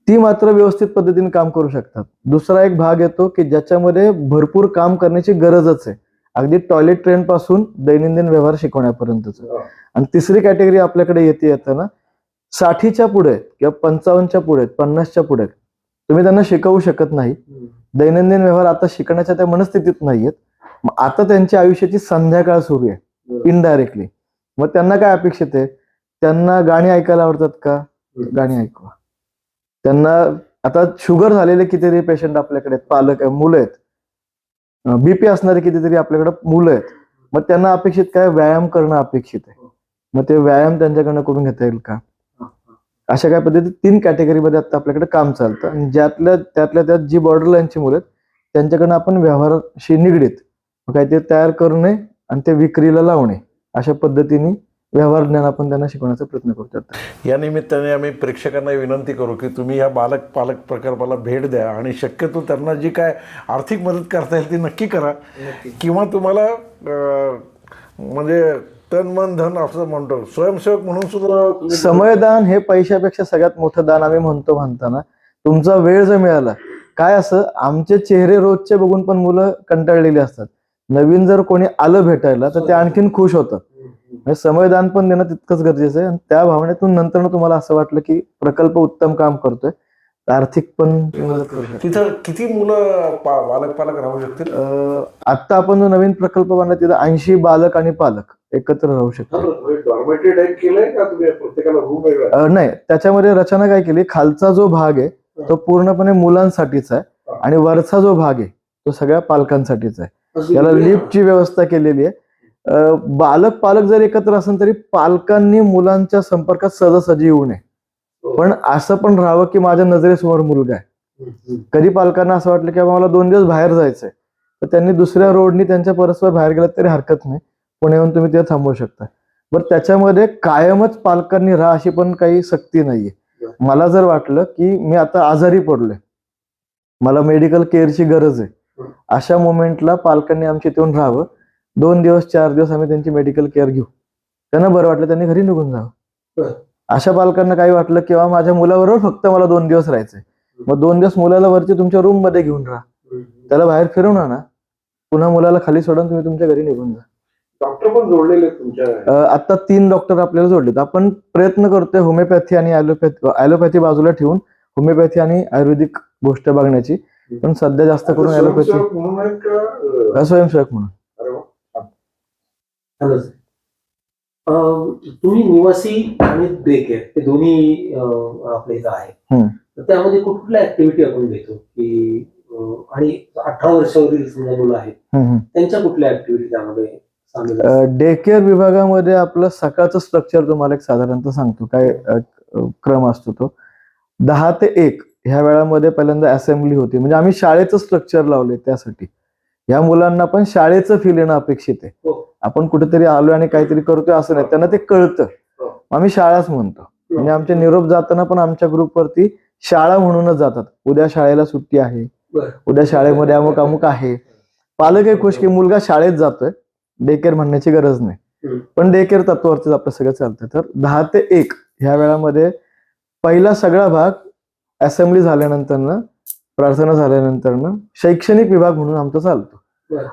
ती मात्र व्यवस्थित पद्धतीने काम करू शकतात. दुसरा एक भाग येतो की ज्याच्यामध्ये भरपूर काम करण्याची गरजच आहे, अगदी टॉयलेट ट्रेन पासून दैनंदिन व्यवहार शिकवण्यापर्यंतच. आणि तिसरी कॅटेगरी आपल्याकडे येताना 60च्या पुढे किंवा 55च्या पुढे, 50च्या पुढे तुम्ही त्यांना शिकवू शकत नाही. दैनंदिन व्यवहार आता शिकण्याच्या त्या मनस्थितीत नाहीयेत. मग आता त्यांच्या आयुष्याची संध्याकाळ सुरू आहे इनडायरेक्टली. मग त्यांना काय अपेक्षित आहे? त्यांना गाणी ऐकायला आवडतात का? गाणी ऐकवा. त्यांना आता शुगर झालेले कितीतरी पेशंट आपल्याकडे आहेत, पालक मुलं आहेत, बीपी असणारे कितीतरी आपल्याकडे मुलं आहेत. मग त्यांना अपेक्षित काय? व्यायाम करणं अपेक्षित आहे. मग ते व्यायाम त्यांच्याकडनं करून घेता येईल का? अशा काय पद्धती 3 कॅटेगरीमध्ये आता आपल्याकडे काम चालतं. आणि त्यातल्या त्यात जी बॉर्डर लाईनची मुलं आहेत त्यांच्याकडनं आपण व्यवहाराशी निगडीत काहीतरी तयार करणे आणि ते विक्रीला लावणे, अशा पद्धतीने व्यवहार ज्ञान आपण त्यांना शिकवण्याचा प्रयत्न करतो. या निमित्ताने आम्ही प्रेक्षकांना विनंती करू की तुम्ही या बालक पालक प्रकल्पाला भेट द्या आणि शक्यतो त्यांना जी काय आर्थिक मदत करता येईल ती नक्की करा. किंवा तुम्हाला म्हणजे तन मन धन असं म्हणतो, स्वयंसेवक म्हणून सुद्धा समयदान हे पैशापेक्षा सगळ्यात मोठं दान आम्ही म्हणताना तुमचा वेळ जर मिळाला, काय असं आमचे चेहरे रोजचे बघून पण मुलं कंटाळलेली असतात, नवीन जर कोणी आलं भेटायला तर ते आणखीन खुश होतात. समयदान पण देणं तितकंच गरजेचं आहे. आणि त्या भावनेतून नंतर तुम्हाला असं वाटलं की प्रकल्प उत्तम काम करतोय, आर्थिक पण मदत करू शकतो. तिथं किती मुलं बालक पालक राहू शकतील? आता आपण जो नवीन प्रकल्प बांधला तिथं 80 बालक आणि पालक एकत्र राहू शकतो. नाही, त्याच्यामध्ये रचना काय केली, खालचा जो भाग आहे तो पूर्णपणे मुलांसाठीच आहे आणि वरचा जो भाग आहे तो सगळ्या पालकांसाठीच आहे. त्याला लिफ्टची व्यवस्था केलेली आहे. बालक पालक जर एकत्र असेल तरी पालकांनी मुलांच्या संपर्कात सहजासहजी येऊ नये. पण असं पण राहावं की माझ्या नजरेसमोर मुलगा आहे. कधी पालकांना असं वाटलं की मला 2 दिवस बाहेर जायचंय, तर त्यांनी दुसऱ्या रोडनी त्यांच्या परस्पर बाहेर गेलं तरी हरकत नाही, पुणे येऊन तुम्ही ते थांबवू शकता. बरं, त्याच्यामध्ये कायमच पालकांनी राहा अशी पण काही सक्ती नाहीये. मला जर वाटलं की मी आता आजारी पडलोय, मला मेडिकल केअरची गरज आहे, अशा मोमेंटला पालकांनी आमच्या इथे येऊन राहावं. 2 दिवस 4 दिवस आम्ही त्यांची मेडिकल केअर घेऊ. त्यांना बरं वाटलं त्यांनी घरी निघून जावं. अशा पालकांना काही वाटलं किंवा माझ्या मुलाबरोबर फक्त मला 2 दिवस राहायचंय, मग 2 दिवस मुलाला वरती तुमच्या रूम मध्ये घेऊन राहा, त्याला बाहेर फिरवून आणा, पुन्हा मुलाला खाली सोडून तुम्ही तुमच्या घरी निघून जा. डॉक्टर पण जोडलेले आहेत तुमच्या? आता 3 डॉक्टर आपल्याला जोडलेत. आपण प्रयत्न करतोय होमिओपॅथी आणि ॲलोपॅथी बाजूला ठेवून होमिओपॅथी आणि आयुर्वेदिक गोष्ट बघण्याची, पण सध्या जास्त करून ॲलोपॅथी स्वयंसेवक म्हणून आहेत का? स्वयंसेवक म्हणून. अरे वा. Hello sir. तुम्ही निवासी आणि डे केअर हे दोन्ही आपल्या इथं आहे. तर त्यामध्ये कुठल्या ऍक्टिव्हिटी आपण घेतो की आणि 18 वर्षावरील समजा मुलं आहेत त्यांच्या कुठल्या ऍक्टिव्हिटी त्यामध्ये सामील असतात? डे केअर विभागामध्ये आपलं सकाळचं स्ट्रक्चर तुम्हाला एक साधारणतः सांगतो काय क्रम असतो. तो 10 ते 1 ह्या वेळामध्ये पहिल्यांदा असेंब्ली होती. म्हणजे आम्ही शाळेचं स्ट्रक्चर लावले त्यासाठी. या मुलांना पण शाळेचं फील येणं अपेक्षित आहे. आपण कुठेतरी आलोय आणि काहीतरी करतोय असं नाही, त्यांना ते कळतं. आम्ही शाळाच म्हणतो. म्हणजे आमचे निरोप जाताना पण आमच्या ग्रुपवरती शाळा म्हणूनच जातात. उद्या शाळेला सुट्टी आहे, उद्या शाळेमध्ये अमुक अमुक आहे. पालकही खुश की मुलगा शाळेत जातोय, डे केअर म्हणण्याची गरज नाही. पण डे केअर तत्वावरतीच आपलं सगळं चालतं. तर 10 ते 1 ह्या वेळामध्ये पहिला सगळा भाग असेंब्ली झाल्यानंतर, प्रार्थना झाल्यानंतर शैक्षणिक विभाग म्हणून आमचा चालतो.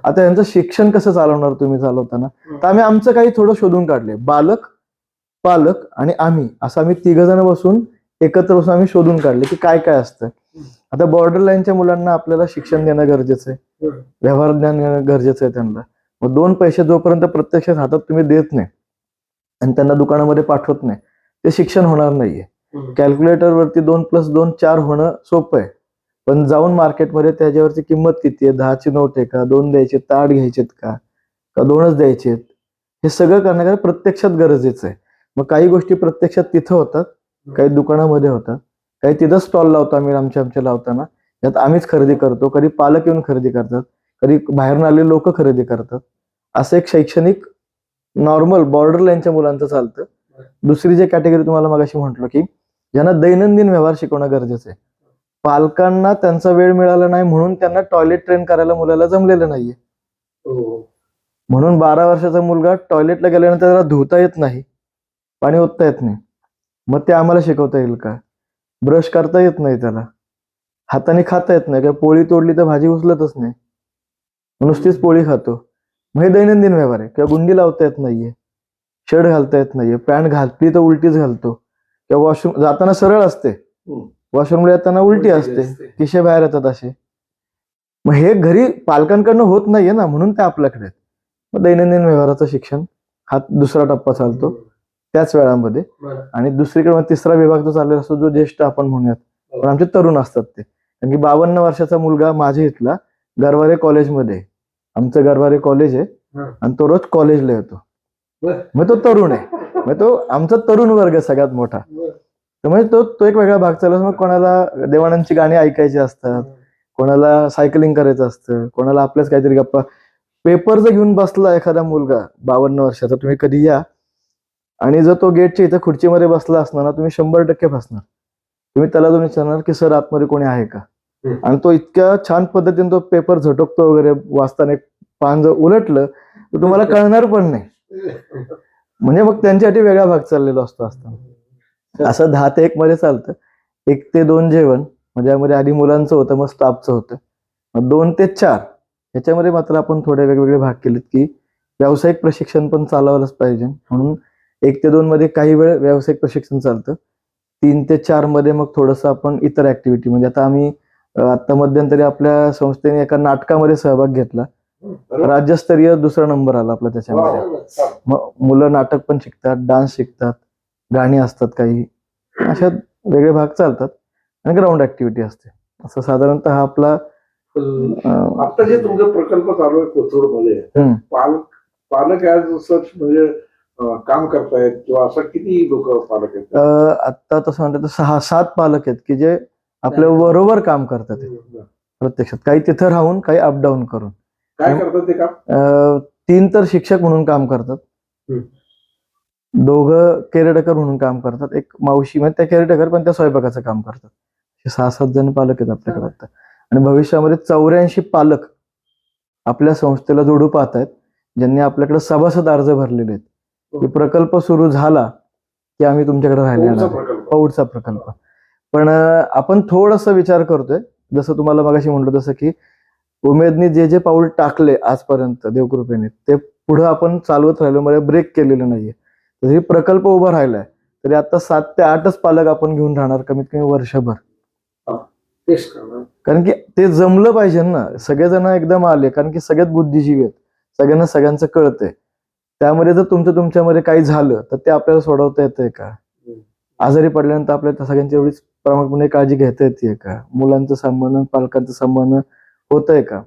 आता यांचं शिक्षण कसं चालवणार तुम्ही चालवताना, तर आम्ही आमचं काही थोडं शोधून काढले. बालक, पालक आणि आम्ही आम्ही 3 जण बसून एकत्र बसून आम्ही शोधून काढले की काय काय असतं. आता बॉर्डर लाईनच्या मुलांना आपल्याला शिक्षण देणं गरजेचं आहे, व्यवहार ज्ञान देणं गरजेचं आहे त्यांना. मग 2 पैसे जोपर्यंत प्रत्यक्ष हातात तुम्ही देत नाही आणि त्यांना दुकानामध्ये पाठवत नाही, ते शिक्षण होणार नाहीये. कॅल्क्युलेटर वरती 2+2 4 होणं सोपं आहे, पण जाऊन मार्केटमध्ये त्याच्यावरची किंमत किती आहे, 10ची नोट आहे का, 2 द्यायचे, ताट घ्यायचेत का 2च द्यायचेत, हे सगळं करण्यासाठी प्रत्यक्षात गरजेचं आहे. मग काही गोष्टी प्रत्यक्षात तिथं होतात, काही दुकानामध्ये होतात, काही तिथं स्टॉल लावतो आम्ही आमच्या लावताना. त्यात आम्हीच खरेदी करतो, कधी पालक येऊन खरेदी करतात, कधी बाहेरून आलेले लोक खरेदी करतात. असं एक शैक्षणिक नॉर्मल बॉर्डर लाईनच्या मुलांचं चालतं. दुसरी जे कॅटेगरी तुम्हाला मगाशी म्हटलं की ज्यांना दैनंदिन व्यवहार शिकवणं गरजेचं आहे. पालकांना त्यांचा वेळ मिळाला नाही म्हणून त्यांना टॉयलेट ट्रेन करायला मुलाला जमलेलं नाहीये. म्हणून 12 वर्षाचा मुलगा टॉयलेटला गेल्यानंतर त्याला धुता येत नाही, पाणी ओतता येत नाही. मग ते आम्हाला शिकवता येईल का? ब्रश करता येत नाही त्याला, हाताने खाता येत नाही, किंवा पोळी तोडली तर भाजी उचलतच नाही, नुसतीच पोळी खातो. मग हे दैनंदिन व्यवहार आहे. किंवा गुंडी लावता येत नाहीये, शर्ट घालता येत नाहीये, पॅन्ट घातली तर उलटीच घालतो, किंवा वॉशरूम जाताना सरळ असते, वॉशरूमला येताना उलटी असते, खिशे बाहेर येतात असे. मग हे घरी पालकांकडनं होत नाहीये ना, म्हणून ते आपल्याकडे आहेत. मग दैनंदिन व्यवहाराचं शिक्षण हा दुसरा टप्पा चालतो त्याच वेळामध्ये. आणि दुसरीकडे तिसरा विभाग जो चाललेला असतो, जो ज्येष्ठ आपण म्हणूयात, पण आमचे तरुण असतात ते. कारण की 52 वर्षाचा मुलगा माझ्या इथला गरवारे कॉलेजमध्ये, आमचं गरवारे कॉलेज आहे, आणि तो रोज कॉलेजला येतो. मग तो तरुण आहे, मग तो आमचा तरुण वर्ग सगळ्यात मोठा. त्यामुळे तो एक वेगळा भाग चालू. मग कोणाला देवानंदची गाणी ऐकायची असतात, कोणाला सायकलिंग करायचं असतं, कोणाला आपल्याच काहीतरी गप्पा. पेपर जर घेऊन बसला एखादा मुलगा 52 वर्षाचा, तुम्ही कधी या, आणि जर तो गेटच्या इथं खुर्चीमध्ये बसला असणार ना, तुम्ही 100% फसणार. तुम्ही त्याला जाऊन विचारणार की सर आतमध्ये कोणी आहे का, आणि तो इतक्या छान पद्धतीने तो पेपर झटकतो वगैरे वाचताना, पान जर उलटलं तर तुम्हाला कळणार पण नाही. म्हणजे मग त्यांच्यासाठी वेगळा भाग चाललेला असतो असताना. असं 10 ते 1 मध्ये चालतं. 1 ते 2 जेवण, म्हणजे यामध्ये आधी मुलांचं होतं, मग स्टाफचं होतं. मग 2 ते 4 ह्याच्यामध्ये मात्र आपण थोडे वेगवेगळे भाग केलेत की व्यावसायिक प्रशिक्षण पण चालवलंच पाहिजे, म्हणून 1 ते 2 मध्ये काही वेळ व्यावसायिक प्रशिक्षण चालतं. 3 ते 4 मध्ये मग थोडंसं आपण इतर ऍक्टिव्हिटी, म्हणजे आता आम्ही आता मध्यंतरी आपल्या संस्थेने एका नाटकामध्ये सहभाग घेतला, राज्यस्तरीय 2रा नंबर आला आपला त्याच्यामध्ये. मग मुलं नाटक पण शिकतात, डान्स शिकतात, गाणी असतात, काही अशा वेगळे भाग चालतात, आणि ग्राउंड ऍक्टिव्हिटी असते. असं साधारणतः हा आपला आता जे तुमचा प्रकल्प चालू आहे कोथरूडमध्ये, पालक ऍज सच म्हणजे काम करतायत, किंवा असं किती लोक पालक आहेत? आता तसं म्हणतात तर 6-7 पालक आहेत की जे आपल्या बरोबर काम करतात प्रत्यक्षात. काही तिथं राहून, काही अपडाऊन करून. काय करतात ते काम? 3 तर शिक्षक म्हणून काम करतात, 2 केअरटेकर म्हणून काम करतात, एक मावशी, म्हणजे त्या केअरटेकर पण त्या स्वयंपाकाचं काम करतात. 6-7 जण पालक आहेत आपल्याकडे आता. आणि भविष्यामध्ये 84 पालक आपल्या संस्थेला जोडू पाहत आहेत, ज्यांनी आपल्याकडे सभासद अर्ज भरलेले आहेत. की प्रकल्प सुरू झाला की आम्ही तुमच्याकडे राहायला पौडचा येणार आहे. प्रकल्प. पौडचा प्रकल्प. पण आपण थोडंसं विचार करतोय, जसं तुम्हाला मगाशी म्हटलं तसं की उमेदनी जे जे पाऊल टाकले आजपर्यंत देवकृपेने ते पुढे आपण चालवत राहिलो, म्हणजे ब्रेक केलेलं नाहीये. जरी प्रकल्प उभा राहिलाय तरी आता 7 ते 8च पालक आपण घेऊन राहणार कमीत कमी वर्षभर. तेच करणार. कारण की ते जमलं पाहिजे ना, सगळेजण एकदम आले, कारण की सगळ्यात बुद्धिजीवी आहेत, सगळ्यांना सगळ्यांचं कळतंय. त्यामध्ये जर तुमच्यामध्ये काही झालं तर ते आपल्याला सोडवता येतंय का? आजारी पडल्यानंतर आपल्याला सगळ्यांची एवढीच प्रमुखपणे काळजी घेता येते का? मुलांचं सांभाळणं, पालकांचं सांभाळणं होतंय का?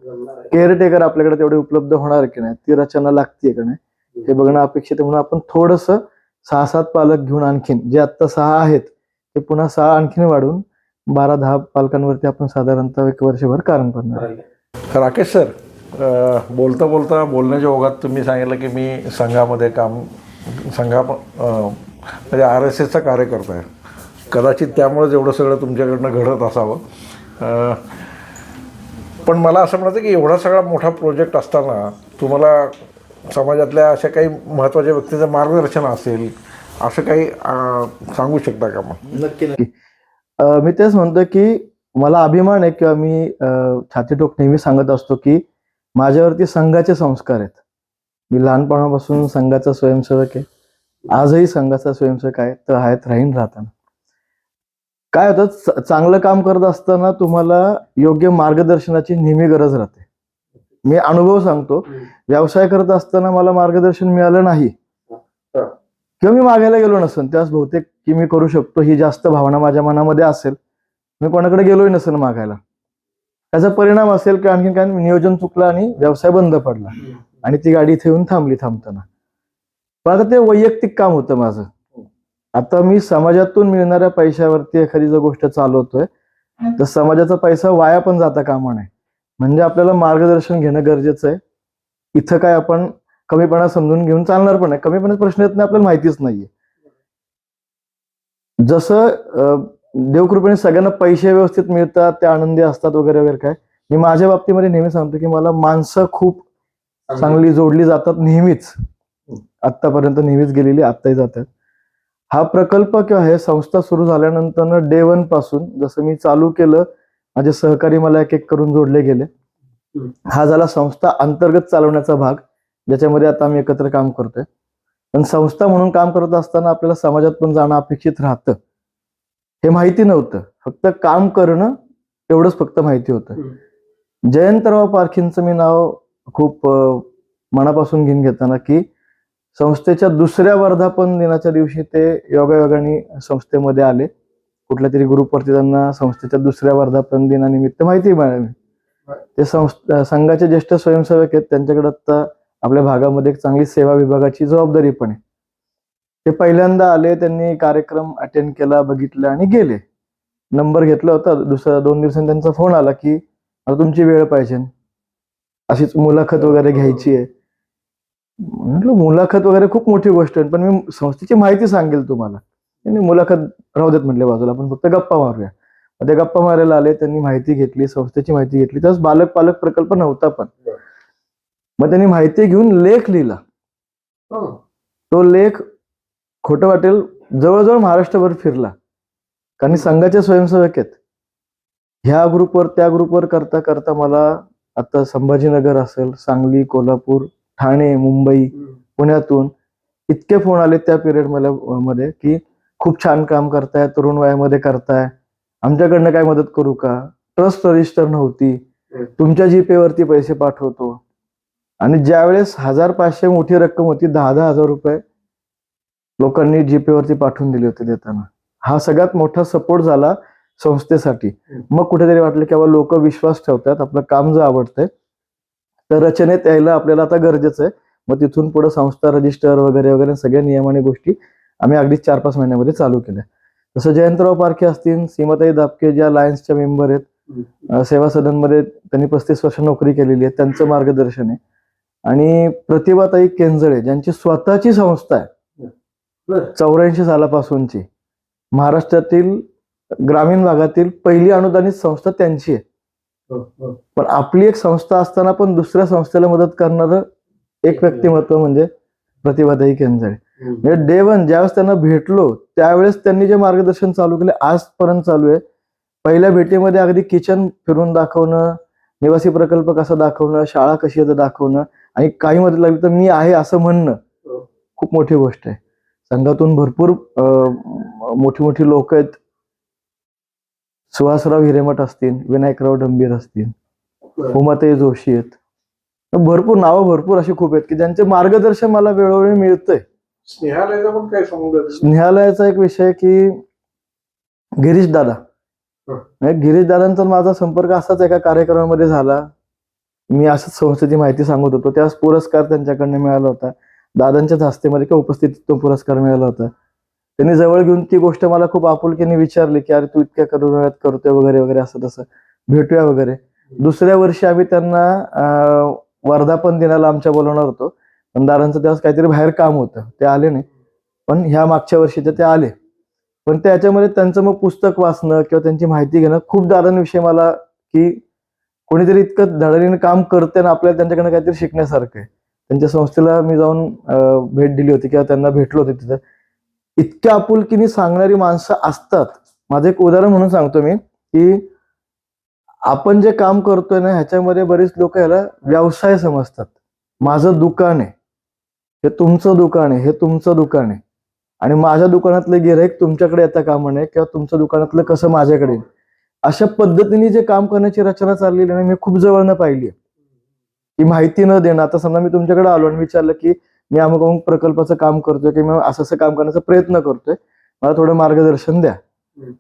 केअरटेकर आपल्याकडे तेवढे उपलब्ध होणार की नाही, ती रचना लागतेय का नाही, हे बघणं अपेक्षित आहे. म्हणून आपण थोडंसं 6-7 पालक घेऊन आणखीन, जे आता 6 आहेत ते पुन्हा 6 आणखीन वाढवून 12-10 पालकांवरती आपण साधारणतः 1 वर्षभर काम करणार आहे. राकेश सर, बोलता बोलता बोलण्याच्या ओघात तुम्ही सांगितलं की मी संघामध्ये म्हणजे RSSचा कार्यकर्ता आहे. कदाचित त्यामुळेच एवढं सगळं तुमच्याकडनं घडत असावं. पण मला असं म्हणायचं की एवढा सगळा मोठा प्रोजेक्ट असताना तुम्हाला समाजातल्या अशा काही महत्त्वाच्या व्यक्तीचं मार्गदर्शन असेल, असं काही सांगू शकता का मग? नक्की. मी तेच म्हणतो की मला अभिमान आहे किंवा मी छातीठोक नेहमी सांगत असतो की माझ्यावरती संघाचे संस्कार आहेत. मी लहानपणापासून संघाचा स्वयंसेवक आहे, आजही संघाचा स्वयंसेवक आहे, तर राहीन राहताना. काय होतं, चांगलं काम करत असताना तुम्हाला योग्य मार्गदर्शनाची नेहमी गरज राहते. मी अनुभव सांगतो, व्यवसाय करत असताना मला मार्गदर्शन मिळालं नाही किंवा मी मागायला गेलो नसेल, त्यास बहुतेक की मी करू शकतो ही जास्त भावना माझ्या मनामध्ये असेल, मी कोणाकडे गेलोही नसेल मागायला. त्याचा परिणाम असेल की आणखीन काय, नियोजन चुकलं आणि व्यवसाय बंद पडला आणि ती गाडी इथे येऊन थांबली थांबताना. पण आता ते वैयक्तिक काम होतं माझं. आता मी समाजातून मिळणाऱ्या पैशावरती एखादी जर गोष्ट चालवतोय तर समाजाचा पैसा वाया पण जाता कामा नये. म्हणजे आपल्याला मार्गदर्शन घेणं गरजेचं आहे. इथं काय आपण कमीपणा समजून घेऊन चालणार पण नाही. कमीपणाचा प्रश्न येत नाही, आपल्याला माहितीच नाहीये. जसं देवकृपेने सगळ्यांना पैसे व्यवस्थित मिळतात, ते आनंदी असतात वगैरे वगैरे, काय मी माझ्या बाबतीमध्ये नेहमी सांगतो की मला माणसं खूप चांगली जोडली जातात नेहमीच. आतापर्यंत नेहमीच गेलेली, आत्ताही जातात. हा प्रकल्प किंवा हे संस्था सुरू झाल्यानंतर डे 1 पासून जसं मी चालू केलं, माझे सहकारी मला एक एक करून जोडले गेले. हा झाला संस्था अंतर्गत चालवण्याचा भाग, ज्याच्यामध्ये आता आम्ही एकत्र काम करतोय. पण संस्था म्हणून काम करत असताना आपल्याला समाजात पण जाणं अपेक्षित राहतं. हे माहिती नव्हतं, फक्त काम करणं एवढंच फक्त माहिती होतं. जयंतराव पारखींचं मी नाव खूप मनापासून घेऊन घेताना की संस्थेच्या 2ऱ्या वर्धापन दिनाच्या दिवशी ते योगायोगाने संस्थेमध्ये आले. कुठल्या तरी ग्रुपवरती त्यांना संस्थेच्या 2ऱ्या वर्धापन दिनानिमित्त माहिती मिळाली. ते संघाचे ज्येष्ठ स्वयंसेवक आहेत, त्यांच्याकडे आता आपल्या भागामध्ये एक चांगली सेवा विभागाची जबाबदारी पण आहे. ते पहिल्यांदा आले, त्यांनी कार्यक्रम अटेंड केला, बघितला आणि गेले. नंबर घेतला होता. 2 दिवसांनी त्यांचा फोन आला की मला तुमची वेळ पाहिजे, अशीच मुलाखत वगैरे घ्यायची आहे. म्हटलं मुलाखत वगैरे खूप मोठी गोष्ट आहे, पण मी संस्थेची माहिती सांगेल तुम्हाला. त्यांनी मुलाखत राहू देत म्हटले बाजूला, आपण फक्त गप्पा मारूया. ते गप्पा मारायला आले, त्यांनी माहिती घेतली, संस्थेची माहिती घेतली. त्यास बालक पालक प्रकल्प नव्हता पण. मग त्यांनी माहिती घेऊन लेख लिहिला. तो लेख खोटं वाटेल जवळजवळ महाराष्ट्रभर फिरला, कारण संघाचे स्वयंसेवक आहेत. ह्या ग्रुपवर त्या ग्रुपवर करता करता मला आता संभाजीनगर असेल, सांगली, कोल्हापूर, ठाणे, मुंबई, पुण्यातून इतके फोन आले त्या पिरियड मध्ये की खूप छान काम करताय, तरुण वयामध्ये करताय, आमच्याकडनं काय मदत करू का? ट्रस्ट रजिस्टर नव्हती, तुमच्या जीपे वरती पैसे पाठवतो. आणि ज्यावेळेस 1500 मोठी रक्कम होती, 10-10 हजार रुपये लोकांनी जीपे वरती पाठवून दिले होते देताना. हा सगळ्यात मोठा सपोर्ट झाला संस्थेसाठी. मग कुठेतरी वाटलं की बाबा लोक विश्वास ठेवतात, आपलं काम जर आवडतंय तर रचनेत यायला आपल्याला आता गरजेचं आहे. मग तिथून पुढे संस्था रजिस्टर वगैरे वगैरे सगळ्या नियम आणि गोष्टी आम्ही अगदी 4-5 महिन्यामध्ये चालू केल्या. तसं जयंतराव पारखे असतील, सीमाताई दापके ज्या लायन्सच्या मेंबर आहेत, सेवा सदनमध्ये त्यांनी 35 वर्ष नोकरी केलेली आहे, त्यांचं मार्गदर्शन आहे. आणि प्रतिभाताई केंजळे ज्यांची स्वतःची संस्था आहे, 84 सालापासूनची, महाराष्ट्रातील ग्रामीण भागातील पहिली अनुदानित संस्था त्यांची आहे. पण आपली एक संस्था असताना पण दुसऱ्या संस्थेला मदत करणारं एक व्यक्तिमत्व म्हणजे प्रतिभाताई केंजळे. म्हणजे डे वन ज्यावेळेस त्यांना भेटलो त्यावेळेस त्यांनी जे मार्गदर्शन चालू केले आजपर्यंत चालू आहे. पहिल्या भेटीमध्ये अगदी किचन फिरून दाखवणं, निवासी प्रकल्प कसा दाखवणं, शाळा कशी आहे ते दाखवणं आणि काही मदत लागली तर मी आहे असं म्हणणं खूप मोठी गोष्ट आहे. संघातून भरपूर मोठी मोठी लोक आहेत. सुहासराव हिरेमठ असतील, विनायकराव डंबीर असतील, उमाताई जोशी आहेत. भरपूर नावं भरपूर अशी खूप आहेत की ज्यांचे मार्गदर्शन मला वेळोवेळी मिळतंय. स्नेहालयाचा पण काय संबंध? स्नेहालयाचा एक विषय की गिरीश दादा, गिरीश दादांचा माझा संपर्क असाच एका कार्यक्रमामध्ये झाला. मी असंच संस्थेची माहिती सांगत होतो, त्यावेळेस पुरस्कार त्यांच्याकडनं मिळाला होता. दादांच्याच हस्तेमध्ये किंवा उपस्थितीत तो पुरस्कार मिळाला होता. त्यांनी जवळ घेऊन ती गोष्ट मला खूप आपुलकीने विचारली की अरे तू इतक्या करुणात करतोय वगैरे वगैरे, असं तसं भेटूया वगैरे. दुसऱ्या वर्षी आम्ही त्यांना वर्धापन दिनाला आमच्या बोलवणार होतो, पण दादांचं त्यावेळेस काहीतरी बाहेर काम होतं, ते आले नाही. पण ह्या मागच्या वर्षी ते आले. पण त्याच्यामध्ये त्यांचं मग पुस्तक वाचणं किंवा त्यांची माहिती घेणं खूप दादांविषयी मला की कोणीतरी इतकं धडाडीने काम करते ना आपल्याला त्यांच्याकडनं काहीतरी शिकण्यासारखं आहे. त्यांच्या संस्थेला मी जाऊन भेट दिली होती किंवा त्यांना भेटलो होते तिथं. इतक्या आपुलकीने सांगणारी माणसं असतात. माझं एक उदाहरण म्हणून सांगतो मी की आपण जे काम करतोय ना ह्याच्यामध्ये बरीच लोक याला व्यवसाय समजतात. माझं दुकान आहे, हे तुमचं दुकान आहे, हे तुमचं दुकान आहे आणि माझ्या दुकानातलं गिऱ्हाईक तुमच्याकडे येता कामा नये किंवा तुमचं दुकानातलं कसं माझ्याकडे येईल. अशा पद्धतीने जे काम करण्याची रचना चाललेली आहे मी खूप जवळनं पाहिली आहे. ही माहिती न देणं, आता समजा मी तुमच्याकडे आलो आणि विचारलं की मी अमुक अमुक प्रकल्पाचं काम करतोय की मी असं काम करण्याचा प्रयत्न करतोय, मला थोडं मार्गदर्शन द्या.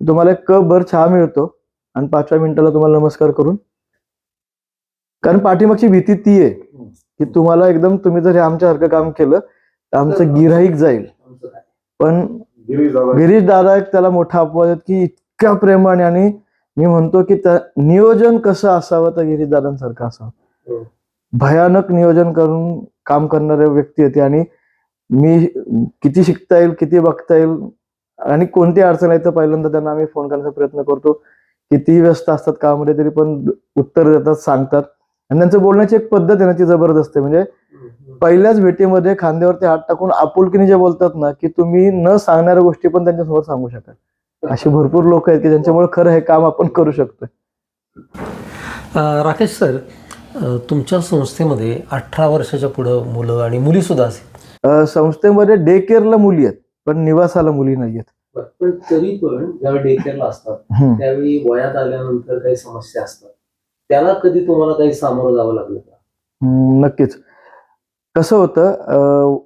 तुम्हाला एक कप भर चहा मिळतो आणि 5व्या मिनिटाला तुम्हाला नमस्कार करून, कारण पाठीमागची भीती ती आहे की तुम्हाला एकदम तुम्ही जर हे आमच्यासारखं काम केलं तर आमचं गिऱ्हाईक जाईल. पण गिरीश दादा एक त्याला मोठा अपवाद आहे की इतक्या प्रेमाने, आणि मी म्हणतो की नियोजन कसं असावं तर गिरीश दादांसारखं असावं. भयानक नियोजन करून काम करणारे व्यक्ती होते आणि मी किती शिकता येईल, किती बघता येईल आणि कोणती अडचण आहे तर पहिल्यांदा त्यांना आम्ही फोन करण्याचा प्रयत्न करतो. कितीही व्यस्त असतात कामामध्ये तरी पण उत्तर देतात, सांगतात आणि त्यांचं बोलण्याची एक पद्धत आहे ना ती जबरदस्त आहे. म्हणजे पहिल्याच भेटीमध्ये खांद्यावरती हात टाकून आपुलकीने जे बोलतात ना की तुम्ही न सांगणाऱ्या गोष्टी पण त्यांच्यासमोर सांगू शकाल. अशी भरपूर लोक आहेत की ज्यांच्यामुळे खरं हे काम आपण करू शकतो. राकेश सर, तुमच्या संस्थेमध्ये 18 वर्षाच्या पुढं मुलं आणि मुली सुद्धा असतील. संस्थेमध्ये डे केअरला मुली आहेत पण निवासाला मुली नाहीयेत. पण तरी पण ज्यावेळी डे केअरला असतात त्यावेळी वयात आल्यानंतर काही समस्या असतात, त्याला कधी तुम्हाला काही सामोरं जावं लागलं का? नक्कीच. कसं होतं,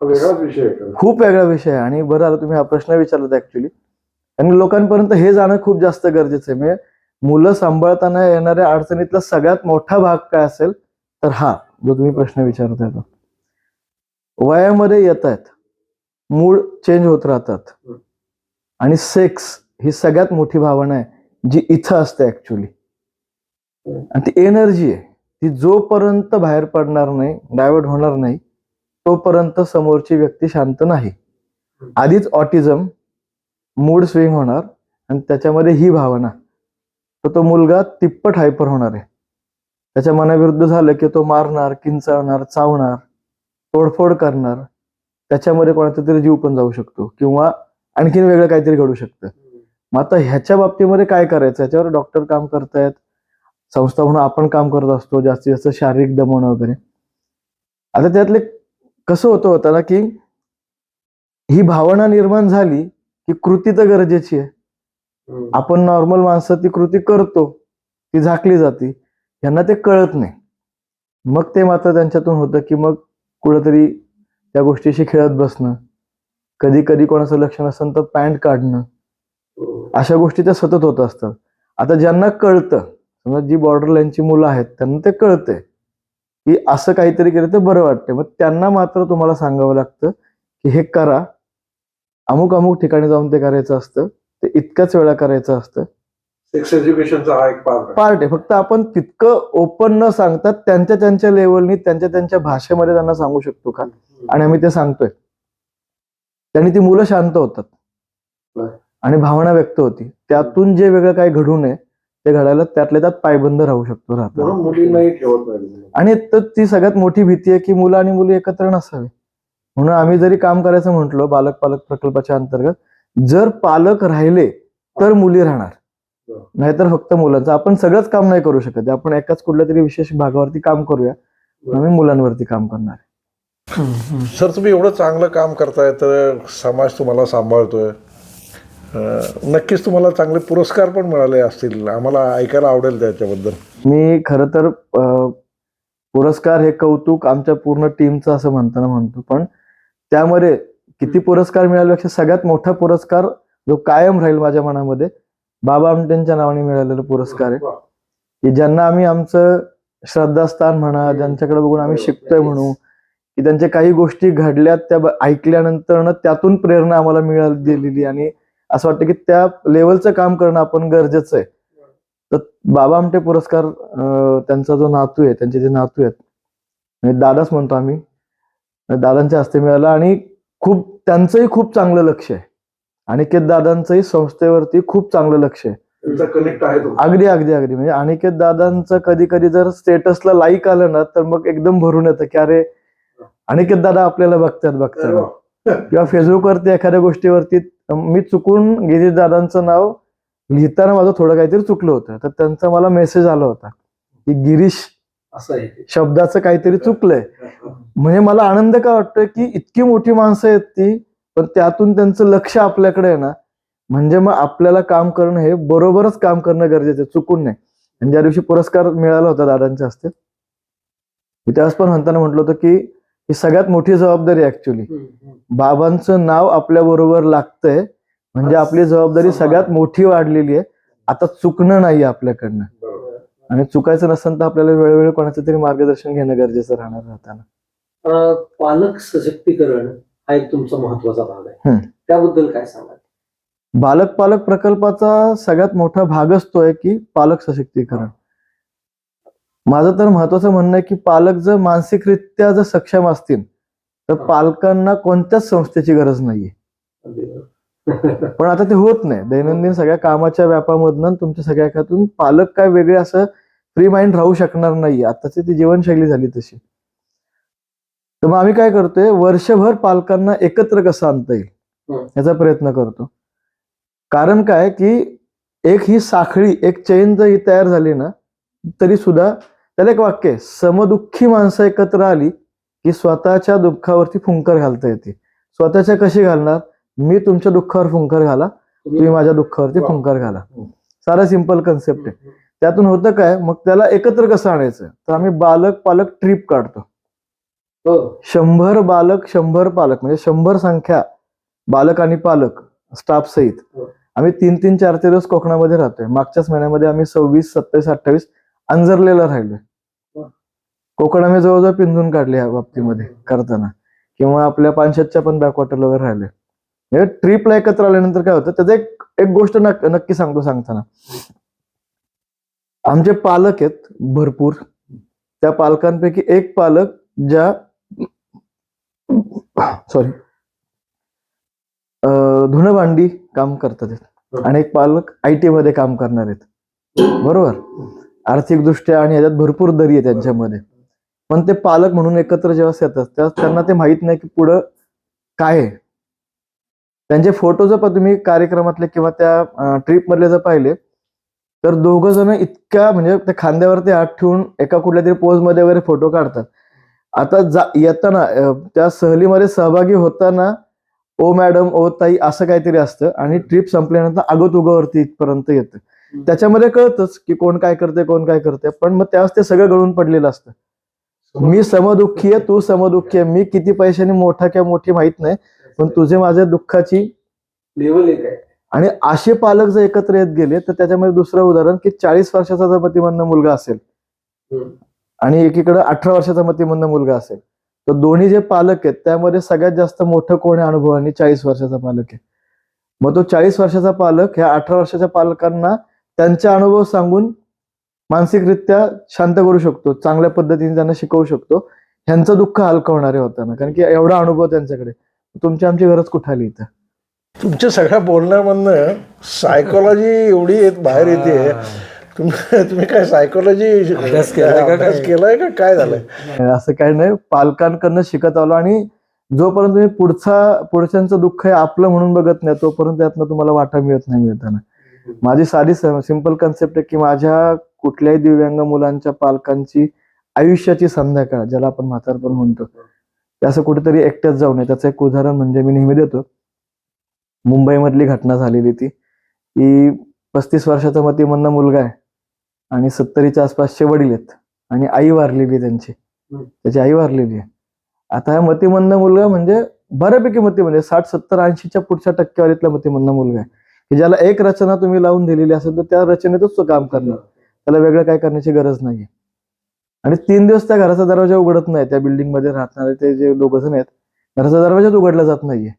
वेगळाच विषय आहे, खूप वेगळा विषय आहे आणि बरं आलं तुम्ही हा प्रश्न विचारला ऍक्च्युली. आणि लोकांपर्यंत हे जाणं खूप जास्त गरजेचं आहे. म्हणजे मुलं सांभाळताना येणाऱ्या अडचणीतला सगळ्यात मोठा भाग काय असेल तर हा जो तुम्ही प्रश्न विचारताय तो. वयामध्ये येत आहेत, मूड चेंज होत राहतात आणि सेक्स ही सगळ्यात मोठी भावना आहे जी इथं असते ऍक्च्युली. आणि ती एनर्जी आहे, ती जोपर्यंत बाहेर पडणार नाही, डायव्हर्ट होणार नाही तोपर्यंत समोरची व्यक्ती शांत नाही. आधीच ऑटिझम, मूड स्विंग होणार आणि त्याच्यामध्ये ही भावना, तर तो मुलगा तिप्पट हायपर होणार आहे. त्याच्या मनाविरुद्ध झालं की तो मारणार, किंचाळणार, चावणार, तोडफोड करणार. त्याच्यामध्ये कोणाचा तरी जीव पण जाऊ शकतो किंवा आणखीन वेगळं काहीतरी घडू शकतं. मग आता ह्याच्या बाबतीमध्ये काय करायचं, ह्याच्यावर डॉक्टर काम करतायत, संस्था म्हणून आपण काम करत असतो, जास्तीत जास्त शारीरिक दमन वगैरे. आता त्यातले कसं होतं ना की ही भावना निर्माण झाली की कृती तर गरजेची आहे. आपण नॉर्मल माणसं ती कृती करतो, ती झाकली जाते, यांना ते कळत नाही. मग ते मात्र त्यांच्यातून होतं की मग कुठेतरी त्या गोष्टीशी खेळत बसणं, कधी कधी कोणाचं लक्ष नसेल तर पॅन्ट काढणं, अशा गोष्टी त्या सतत होत असतात. आता ज्यांना कळतं, समजा जी बॉर्डर लाईनची मुलं आहेत त्यांना ते कळतंय की असं काहीतरी केलं तर बरं वाटतंय, मग त्यांना मात्र तुम्हाला सांगावं लागतं की हे करा, अमुक अमुक ठिकाणी जाऊन ते करायचं असतं, ते इतक्याच वेळा करायचं असतं. सेक्स एज्युकेशनचा हा एक पार्ट आहे. फक्त आपण तितकं ओपन न सांगता त्यांच्या त्यांच्या लेवलनी त्यांच्या त्यांच्या भाषेमध्ये त्यांना सांगू शकतो का, आणि आम्ही ते सांगतोय. त्यांनी ती मुलं शांत होतात आणि भावना व्यक्त होती. त्यातून जे वेगळं काही घडू नये ते घडायला त्यातल्या त्यात पायबंद राहू शकतो राहतो. मुलींनाही ठेवत नाही. आणि तर ती सगळ्यात मोठी भीती आहे की मुलं आणि मुली एकत्र नसावे. म्हणून आम्ही जरी काम करायचं म्हटलो बालक पालक प्रकल्पाच्या अंतर्गत, जर पालक राहिले तर मुली राहणार, नाहीतर फक्त मुलांचं. आपण सगळंच काम नाही करू शकत, आपण एकाच कुठल्या तरी विशेष भागावरती काम करूया, आम्ही मुलांवरती काम करणार. सर तुम्ही एवढं चांगलं काम करताय तर समाज तुम्हाला सांभाळतोय, नक्कीच तुम्हाला चांगले पुरस्कार पण मिळाले असतील, आम्हाला ऐकायला आवडेल त्याच्याबद्दल. मी खरं तर पुरस्कार हे कौतुक आमच्या पूर्ण टीमचं असं म्हणताना म्हणतो, पण त्यामध्ये किती पुरस्कार मिळाल्यापेक्षा सगळ्यात मोठा पुरस्कार जो कायम राहील माझ्या मनामध्ये, बाबा आमटेंच्या नावाने मिळालेला पुरस्कार आहे, की ज्यांना आम्ही आमचं श्रद्धास्थान म्हणा, ज्यांच्याकडे बघून आम्ही शिकतोय म्हणू, की त्यांच्या काही गोष्टी घडल्यात त्या ऐकल्यानंतर त्यातून प्रेरणा आम्हाला मिळालेली, आणि असं वाटतं की त्या लेवलचं काम करणं आपण गरजेचं आहे. तर बाबा आमटे पुरस्कार त्यांचा जो नातू आहे, त्यांचे जे नातू आहेत, म्हणजे दादाच म्हणतो आम्ही, दादांच्या हस्ते मिळाला. आणि त्यांचंही खूप चांगलं लक्ष आहे, अनिकेत दादांचंही संस्थेवरती खूप चांगलं लक्ष आहे. कनेक्ट आहे अगदी अगदी अगदी म्हणजे अनिकेत दादांचं कधी कधी जर स्टेटसला लाईक आलं ना, तर मग एकदम भरून येतं की अरे अनिकेत दादा आपल्याला बघतात. किंवा फेसबुकवरती एखाद्या गोष्टीवरती मी चुकून गिरीश दादांचं नाव लिहिताना माझं थोडं काहीतरी चुकलं होतं, तर त्यांचा मला मेसेज आला होता की गिरीश असं आहे. शब्दाचं काहीतरी चुकलंय. म्हणजे मला आनंद का वाटतोय की इतकी मोठी माणसं आहेत ती, पण त्यातून त्यांचं लक्ष आपल्याकडे आहे ना, म्हणजे मग आपल्याला काम करणं हे बरोबरच काम करणं गरजेचं आहे, चुकून नाही. आणि ज्या दिवशी पुरस्कार मिळाला होता दादांच्या हस्ते, मी त्यावेळेस पण म्हणताना म्हटलं होतं की ही सगळ्यात मोठी जबाबदारी ऍक्च्युली, बाबांचं नाव आपल्या बरोबर लागतंय म्हणजे आपली जबाबदारी सगळ्यात मोठी वाढलेली आहे. आता चुकणं नाही आपल्याकडनं, आणि चुकायचं नसेल तर आपल्याला वेळोवेळी कोणाचं तरी मार्गदर्शन घेणं गरजेचं राहणार राहताना. पालक सशक्तीकरण हा एक तुमचा महत्वाचा भाग आहे, त्याबद्दल काय सांगाल? बालक पालक प्रकल्पाचा सगळ्यात मोठा भागच तो आहे की पालक सशक्तीकरण. माझं तर महत्वाचं म्हणणं आहे की पालक जर मानसिकरित्या जर सक्षम असतील तर पालकांना कोणत्याच संस्थेची गरज नाहीये. पण आता ते होत नाही. दैनंदिन सगळ्या कामाच्या व्यापामधनं तुमच्या सगळ्या एकातून पालक काय वेगळे असं फ्री माइंड राहू शकणार नाही. आताची ती जीवनशैली झाली तशी. तर मग आम्ही काय करतोय, वर्षभर पालकांना एकत्र कसं आणता येईल याचा प्रयत्न करतो. कारण काय की एक ही साखळी, एक चेन जर ही तयार झाली ना, तरी सुद्धा त्याला एक वाक्य आहे, समदुःखी माणसं एकत्र आली की स्वतःच्या दुःखावरती फुंकर घालता येते. स्वतःच्या कशी घालणार? मी तुमच्या दुःखावर फुंकर घाला, तुम्ही माझ्या दुःखावरती फुंकर घाला. सारा सिंपल कन्सेप्ट आहे. त्यातून होतं काय, मग त्याला एकत्र कसं आणायचं, तर आम्ही बालक पालक ट्रिप काढतो. 100 बालक 100 पालक म्हणजे 100 संख्या बालक आणि पालक स्टाफ सहित आम्ही 3-3, 4 दिवस कोकणामध्ये राहतोय. मागच्याच महिन्यामध्ये आम्ही 26, 27, 28 अंजरलेला राहिलोय. कोकण आम्ही जवळजवळ पिंजून काढले या बाबतीमध्ये करताना, किंवा आपल्या पानशेतच्या पण बॅकवॉटरला वगैरे राहिले. म्हणजे ट्रिपला एकत्र आल्यानंतर काय होतं, त्याचं एक गोष्ट नक्की सांगतो सांगताना, आमचे पालक आहेत भरपूर. त्या पालकांपैकी एक पालक ज्या धुणं भांडी काम करतात, आणि एक पालक IT मध्ये काम करणार आहेत. बरोबर, आर्थिक दृष्ट्या आणि याच्यात भरपूर दरी आहे त्यांच्यामध्ये. पण ते पालक म्हणून एकत्र जेव्हा येतात तेव्हा त्यांना ते माहित नाही की पुढं काय आहे. त्यांचे फोटो जर तुम्ही कार्यक्रमातले किंवा त्या ट्रिप मधले जर पाहिले तर दोघं जण इतक्या म्हणजे त्या खांद्यावरती हात ठेवून एका कुठल्या तरी पोज मध्ये वगैरे फोटो काढतात. आता येताना त्या सहलीमध्ये सहभागी होताना ओ मॅडम, ओ ताई असं काहीतरी असतं, आणि ट्रिप संपल्यानंतर आगोतुगावरती इथपर्यंत येतं. त्याच्यामध्ये कळतच की कोण काय करते कोण काय करते, पण मग त्यावेळेस ते सगळं गळून पडलेलं असतं. मी समदुःखी आहे, तू समदुःखी आहे, मी किती पैशाने मोठा किंवा मोठी माहित नाही, पण तुझे माझ्या दुःखाची लेवल एक आहे. आणि असे पालक जर एकत्र येत गेले तर त्याच्यामध्ये दुसरं उदाहरण की 40 वर्षाचा जर मतिमंद मुलगा असेल आणि एकीकडे 18 वर्षाचा मतिमंद मुलगा असेल, तर दोन्ही जे पालक आहेत त्यामध्ये सगळ्यात जास्त मोठं कोण आहे अनुभवाने? 40 वर्षाचा पालक आहे. मग तो 40 वर्षाचा पालक ह्या 18 वर्षाच्या पालकांना त्यांचे अनुभव सांगून मानसिकरित्या शांत करू शकतो, चांगल्या पद्धतीने त्यांना शिकवू शकतो, ह्यांचं दुःख हलकं होणारे होताना, कारण की एवढा अनुभव त्यांच्याकडे. तुमची आमची गरज कुठे आली इथं? तुमच्या सगळ्या बोलण्यामधनं सायकोलॉजी एवढी बाहेर येते. तुम्ही काय सायकोलॉजी अभ्यास केलाय का काय झालंय? असं काही नाही, पालकांकडनं शिकत आलो. आणि जोपर्यंत तुम्ही पुढच्यांचं दुःख हे आपलं म्हणून बघत नाही तोपर्यंत त्यातनं तुम्हाला वाटा मिळत नाही मिळताना. माझी साधी सिंपल कन्सेप्ट आहे की माझ्या कुठल्याही दिव्यांग मुलांच्या पालकांची आयुष्याची संध्याकाळ, ज्याला आपण म्हातारपण म्हणतो, ते असं कुठेतरी एकट्याच जाऊ नये. त्याचं एक उदाहरण म्हणजे मी नेहमी देतो. मुंबईमधली घटना झालेली ती की 35 वर्षाचा मतिमंद मुलगा आहे आणि 70च्या आसपासचे वडील आहेत आणि आई वारलेली आहे त्यांची. त्याची आई वारलेली आहे. आता हा मतिमंद मुलगा म्हणजे बऱ्यापैकी म्हणजे 60-70-80च्या पुढच्या टक्केवारीतला मतिमंद मुलगा आहे की ज्याला एक रचना तुम्ही लावून दिलेली असेल तर त्या रचनेतच तो काम करणार, त्याला वेगळं काय करण्याची गरज नाहीये. आणि 3 दिवस त्या घराचा दरवाजा उघडत नाही. त्या बिल्डिंग मध्ये राहणारे ते जे लोक जण आहेत, घराचा दरवाजाच उघडला जात नाहीये.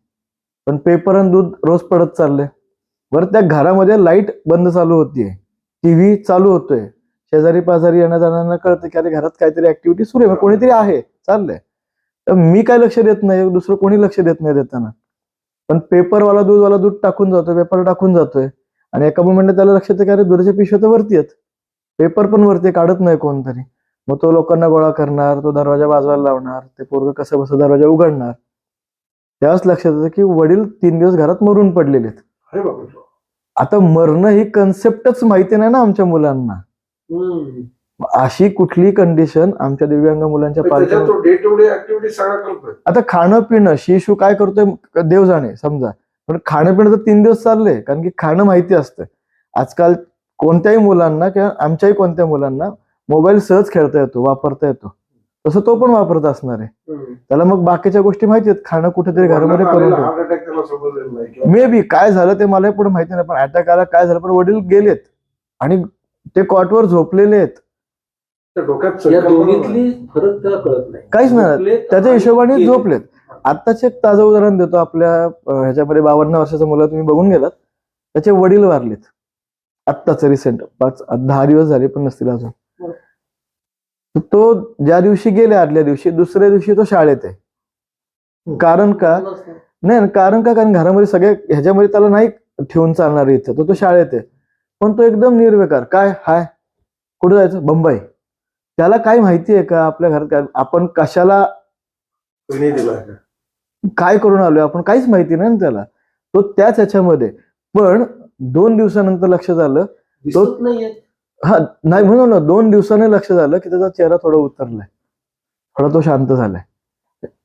पण पेपर आणि दूध रोज पडत चाललंय. बरं, त्या घरामध्ये लाईट बंद चालू होतीये, टीव्ही चालू होतोय, शेजारी पाजारी येण्या जाणाऱ्यांना कळतं की अरे घरात काहीतरी ऍक्टिव्हिटी सुरू आहे, कोणीतरी आहे, चाललंय. तर मी काय लक्ष देत नाही, दुसरं कोणी लक्ष देत नाही देताना. पण पेपरवाला दूध टाकून जातोय, पेपर टाकून जातोय आणि एका मोमेंटला त्याला लक्षात येतं की अरे दुधाच्या पिशव्या तर वरती आहेत, पेपर पण वरती काढत नाही कोणतरी. मग तो लोकांना गोळा करणार, तो दरवाजा वाजवायला लावणार, ते पोरग कसं बसं दरवाजा उघडणार. त्यावेळेस लक्षात येतं की वडील 3 दिवस घरात मरून पडलेले आहेत. अरे बापरे. आता मरणं ही कन्सेप्टच माहिती नाही ना आमच्या मुलांना. अशी कुठली कंडिशन आमच्या दिव्यांग मुलांच्या त्याच्यात तो डे टू डे ऍक्टिव्हिटी सगळं करतोय. आता खाणं पिणं शिशू काय करतोय देव जाणे समजा, पण खाणं पिणं तर 3 दिवस चाललंय, कारण की खाणं माहिती असतं. आजकाल कोणत्याही मुलांना किंवा आमच्याही कोणत्या मुलांना मोबाईल सहज खेळता येतो, वापरता येतो, तसं तो पण वापरत असणार आहे. त्याला मग बाकीच्या गोष्टी माहिती आहेत, खाणं कुठेतरी घरामध्ये करून हार्ट अटॅक त्याला समजलेलं नाही किंवा मे बी काय झालं ते मला पुढे माहिती नाही, पण अटॅक आला काय झालं, पण वडील गेलेत आणि ते कॉटवर झोपलेले आहेत. त्या डोक्यात या संकल्पना नाही. दोन्हीतली फरक त्याला कळत नाही. काहीच नाही, झोपलेत त्याच्या आणि हिशोबाने गेलेत. झोपलेत. आत्ताच एक ताजं उदाहरण देतो. आपल्या ह्याच्यामध्ये 52 वर्षाचा मुलगा तुम्ही बघून गेलात, त्याचे वडील वारलेत आत्ताच रिसेंट, 5-10 दिवस झाले पण नसतील अजून. तर तो ज्या दिवशी गेले आदल्या दिवशी, दुसऱ्या दिवशी तो शाळेत आहे. कारण का नाही, कारण घरामध्ये सगळे ह्याच्यामध्ये त्याला नाही ठेवून चालणार इथं, तो शाळेत आहे. पण तो एकदम निर्विकार, काय हाय कुठे जायचं, बंबई. त्याला काय माहिती आहे का आपल्या घरात काय आपण कशाला कोणी दिला काय करून आलोय, आपण काहीच माहिती नाही ना त्याला. तो त्याच ह्याच्यामध्ये. पण 2 दिवसानंतर लक्ष झालं, दिसत नाहीये. हा नाही म्हणून ना 2 दिवसाने लक्ष झालं की त्याचा चेहरा थोडा उतरलाय, थोडा तो शांत झालाय.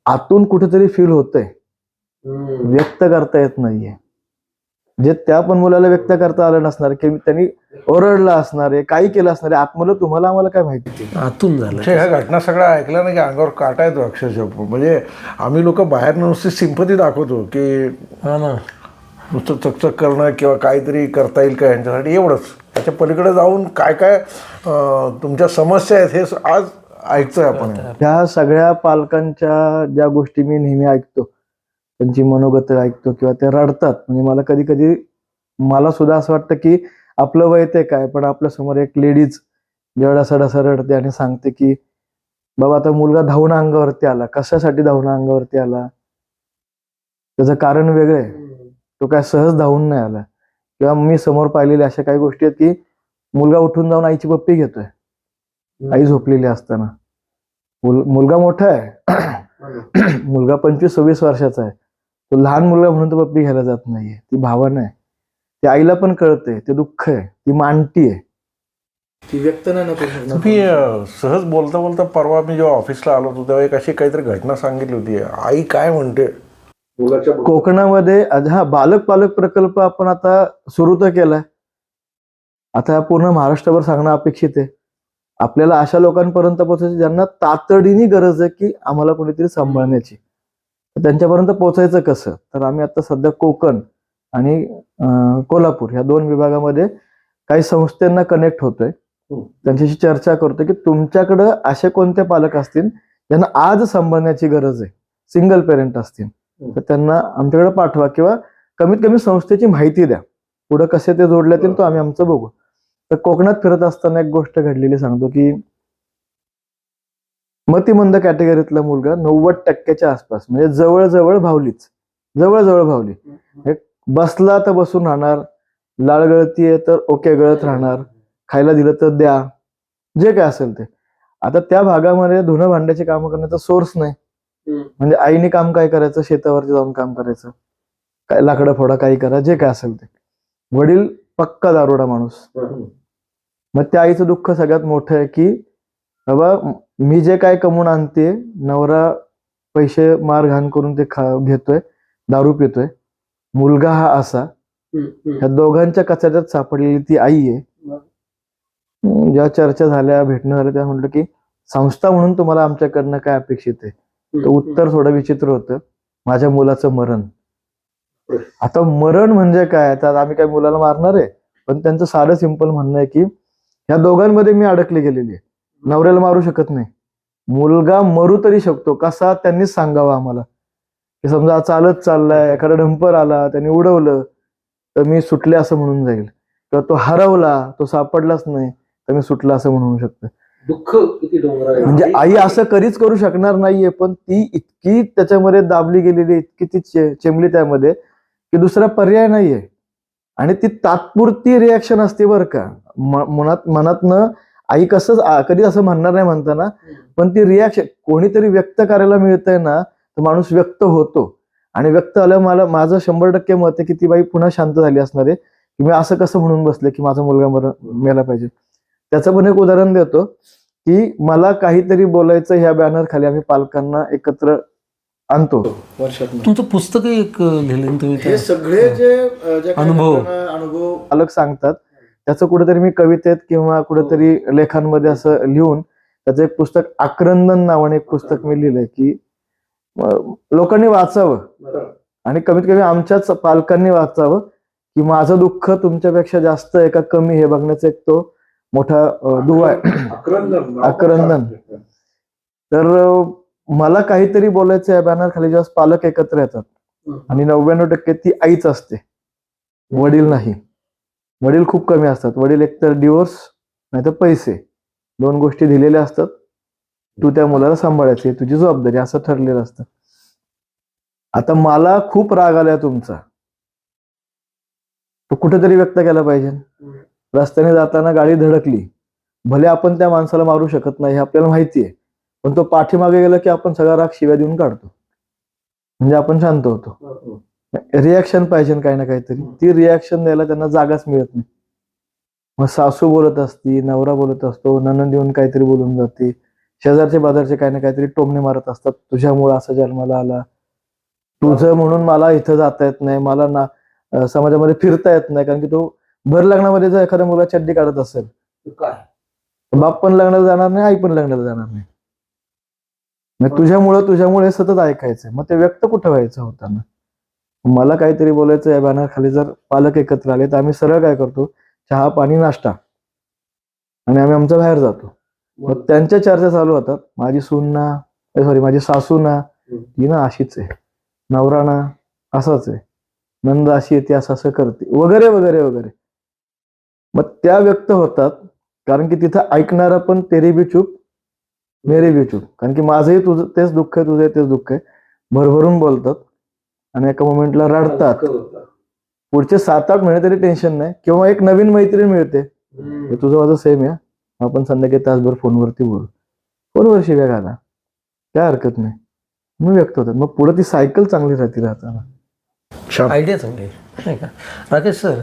आतून कुठेतरी फील होतंय, व्यक्त करता येत नाहीये. जे त्या पण मुलाला व्यक्त करता आलं नसणार की त्यांनी ओरडला असणार आहे, काही केलं असणार आहे आतमधलं, तुम्हाला आम्हाला काय माहिती. आतून झालं. ह्या घटना सगळ्या ऐकल्या ना की अंगावर काटा येतो अक्षरशः. म्हणजे आम्ही लोक बाहेर नुसती सिंपती दाखवतो की हा ना, नुसतं चकचक करणं किंवा काहीतरी करता येईल का यांच्यासाठी, एवढंच. त्याच्या पलीकडे जाऊन काय काय तुमच्या समस्या आहेत हे आज ऐकतोय आपण. ह्या सगळ्या पालकांच्या ज्या गोष्टी मी नेहमी ऐकतो, त्यांची मनोगत ऐकतो किंवा ते रडतात. म्हणजे मला कधी कधी मला सुद्धा असं वाटतं की आपलं वय ते काय, पण आपल्या समोर एक लेडीज जेवढा सडासा रडते आणि सांगते की बाबा आता मुलगा धावून अंगावरती आला, कशासाठी धावून अंगावरती आला, त्याचं कारण वेगळं आहे. तो काय सहज धावून नाही आला. किंवा मी समोर पाहिलेल्या अशा काही गोष्टी आहेत की मुलगा उठून जाऊन आईची पप्पी घेतोय, आई झोपलेली असताना. मुलगा मोठा आहे, मुलगा 25-26 वर्षाचा आहे, तो लहान मुलगा म्हणून तो पप्पी घ्यायला जात नाहीये. ती भावना आहे, ती आईला पण कळते, ते दुःख आहे, ती मांडती आहे, ती व्यक्त नाही ना. तुम्ही सहज बोलता बोलता परवा मी जेव्हा ऑफिसला आलो होतो तेव्हा एक अशी काहीतरी घटना सांगितली होती. आई काय म्हणते मुलाच्या कोकणामध्ये हा बालक पालक प्रकल्प आपण आता सुरू तर केलाय. आता पूर्ण महाराष्ट्रभर सांगणं अपेक्षित आहे. आपल्याला अशा लोकांपर्यंत पोहोचायचं ज्यांना तातडीने गरज आहे की आम्हाला कोणीतरी सांभाळण्याची. त्यांच्यापर्यंत पोहोचायचं कसं, तर आम्ही आता सध्या कोकण आणि कोल्हापूर ह्या 2 विभागामध्ये काही संस्थांना कनेक्ट होतोय, त्यांच्याशी चर्चा करतोय की तुमच्याकडं असे कोणते पालक असतील ज्यांना आज सांभाळण्याची गरज आहे, सिंगल पेरेंट असतील, तर त्यांना आमच्याकडे पाठवा किंवा कमीत कमी संस्थेची माहिती द्या. पुढे कसे ते जोडले येतील तो आम्ही आमचं बघू. तर कोकणात फिरत असताना एक गोष्ट घडलेली सांगतो की मतिमंद कॅटेगरीतला मुलगा 90% आसपास, म्हणजे जवळजवळ भावलीच, जवळजवळ भावली. एक बसला तर बसून राहणार, लाळ गळतीये तर ओके गळत राहणार, खायला दिलं तर द्या, जे काय असेल ते. आता त्या भागामध्ये धुणं भांड्याची कामं करण्याचा सोर्स नाही, म्हणजे आईने काम काय करायचं, शेतावरती जाऊन काम करायचं, काय लाकडं फोडा, काही करा, जे काय असेल ते. वडील पक्का दारोडा माणूस. मग त्या आईचं दुःख सगळ्यात मोठं आहे की बाबा मी जे काय कमवून आणते, नवरा पैसे मार घाण करून ते घेतोय, दारू पितोय, मुलगा हा असा, ह्या दोघांच्या कचाट्यात सापडलेली ती आई आहे. ज्या चर्चा झाल्या, भेटणं झालं, त्या म्हटलं की संस्था म्हणून तुम्हाला आमच्याकडनं काय अपेक्षित आहे. तर उत्तर थोडं विचित्र होतं, माझ्या मुलाचं मरण. आता मरण म्हणजे काय, तर आम्ही काय मुलाला मारणार आहे, पण त्यांचं साधं सिंपल म्हणणं आहे की ह्या दोघांमध्ये मी अडकली गेलेली आहे, नवऱ्याला मारू शकत नाही, मुलगा मरू तरी शकतो, कसा त्यांनीच सांगावं आम्हाला. की समजा चालत चाललाय, एखादा डंपर आला, त्यांनी उडवलं तर मी सुटले असं म्हणून जाईल, किंवा तो हरवला, तो सापडलाच नाही तर मी सुटला असं म्हणू शकतो. दुःख किती डोंगर आहे. म्हणजे आई असं कधीच करू शकणार नाहीये, पण ती इतकी त्याच्यामध्ये दाबली गेलेली, इतकी ती चेमली त्यामध्ये की दुसरा पर्याय नाहीये. आणि ती तात्पुरती रिॲक्शन असते बरं का, मनातनं आई कसं कधी असं म्हणणार नाही म्हणताना, पण ती रिॲक्शन कोणीतरी व्यक्त करायला मिळतंय ना, तर माणूस व्यक्त होतो. आणि व्यक्त आलं, माझं 100% मत आहे की ती बाई पुन्हा शांत झाली असणार आहे की मी असं कसं म्हणून बसले की माझा मुलगा मेला पाहिजे. त्याचं पण एक उदाहरण देतो की मला काहीतरी बोलायचं, ह्या बॅनर खाली आम्ही पालकांना एकत्र आणतो वर्षात. तुमचं पुस्तक एक लिहिलं तुम्ही, हे सगळे जे अनुभव पालक सांगतात, त्याचं कुठेतरी मी कवितेत किंवा कुठेतरी लेखांमध्ये असं लिहून त्याचं एक पुस्तक, आक्रंदन नावाने एक पुस्तक मी लिहिलंय की लोकांनी वाचावं आणि कमीत कमी आमच्याच पालकांनी वाचावं की माझं दुःख तुमच्यापेक्षा जास्त आहे का कमी हे बघण्याचा एक तो मोठा दुवा आहे. आक्रंदन. तर मला काहीतरी बोलायचं या बॅनर खाली जेव्हा पालक एकत्र येतात, आणि 99% ती आईच असते, वडील नाही. वडील खूप कमी असतात. वडील एकतर डिवोर्स नाही तर पैसे, दोन गोष्टी दिलेल्या असतात. तू त्या मुलाला सांभाळायची, तुझी जबाबदारी, असं ठरलेलं असतं. आता मला खूप राग आलाय तुमचा, तो कुठेतरी व्यक्त केला पाहिजे. रस्त्याने जाताना गाडी धडकली, भले आपण त्या माणसाला मारू शकत नाही हे आपल्याला माहिती आहे, पण तो पाठीमागे गेला की आपण सगळा राग शिव्या देऊन काढतो, म्हणजे आपण शांत होतो. रिॲक्शन पाहिजे काही ना काहीतरी, ती रिॲक्शन द्यायला त्यांना जागाच मिळत नाही. मग सासू बोलत असती, नवरा बोलत असतो, नणंद येऊन काहीतरी बोलून जाते, शेजारचे बाजारचे काही ना काहीतरी टोमणे मारत असतात, तुझ्यामुळे असं जन्माला आला, तुझं म्हणून मला इथं जाता येत नाही, मला ना समाजामध्ये फिरता येत नाही. कारण की तो भर लग्नामध्ये जर एखाद्या मुला चड्डी काढत असेल, बाप पण लग्नाला जाणार नाही, आई पण लग्नाला जाणार नाही. मग तुझ्यामुळे सतत ऐकायचंय, मग ते व्यक्त कुठं व्हायचं होताना. मला काहीतरी बोलायचं, या बॅनर खाली जर पालक एकत्र आले तर आम्ही सरळ काय करतो, चहा पाणी नाश्ता, आणि आम्ही आमच्या बाहेर जातो. मग त्यांच्या चर्चा चालू होतात, माझी सून ना, माझी सासू ना, ती ना अशीच आहे, नवरा ना असाच आहे, नंद अशी येते, असं करते, वगैरे वगैरे वगैरे. मग त्या व्यक्त होतात, कारण की तिथं ऐकणारा पण तेरी बी चूप मेरी बी चूप, कारण की माझंही तुझं तेच दुःख आहे, तुझं तेच दुःख आहे, भरभरून बोलतात आणि एका मोमेंटला रडतात. पुढचे 7-8 महिने तरी टेन्शन नाही, किंवा एक नवीन मैत्रीण मिळते, तुझं माझं सेम आहे, आपण संध्याकाळी तासभर फोनवरती बोलू, फोनवर शिव्या घाला, काय हरकत नाही, मग व्यक्त होतात. मग पुढे ती सायकल चांगली राहताना. आयडिया चांगली आहे नाही का. राकेश सर,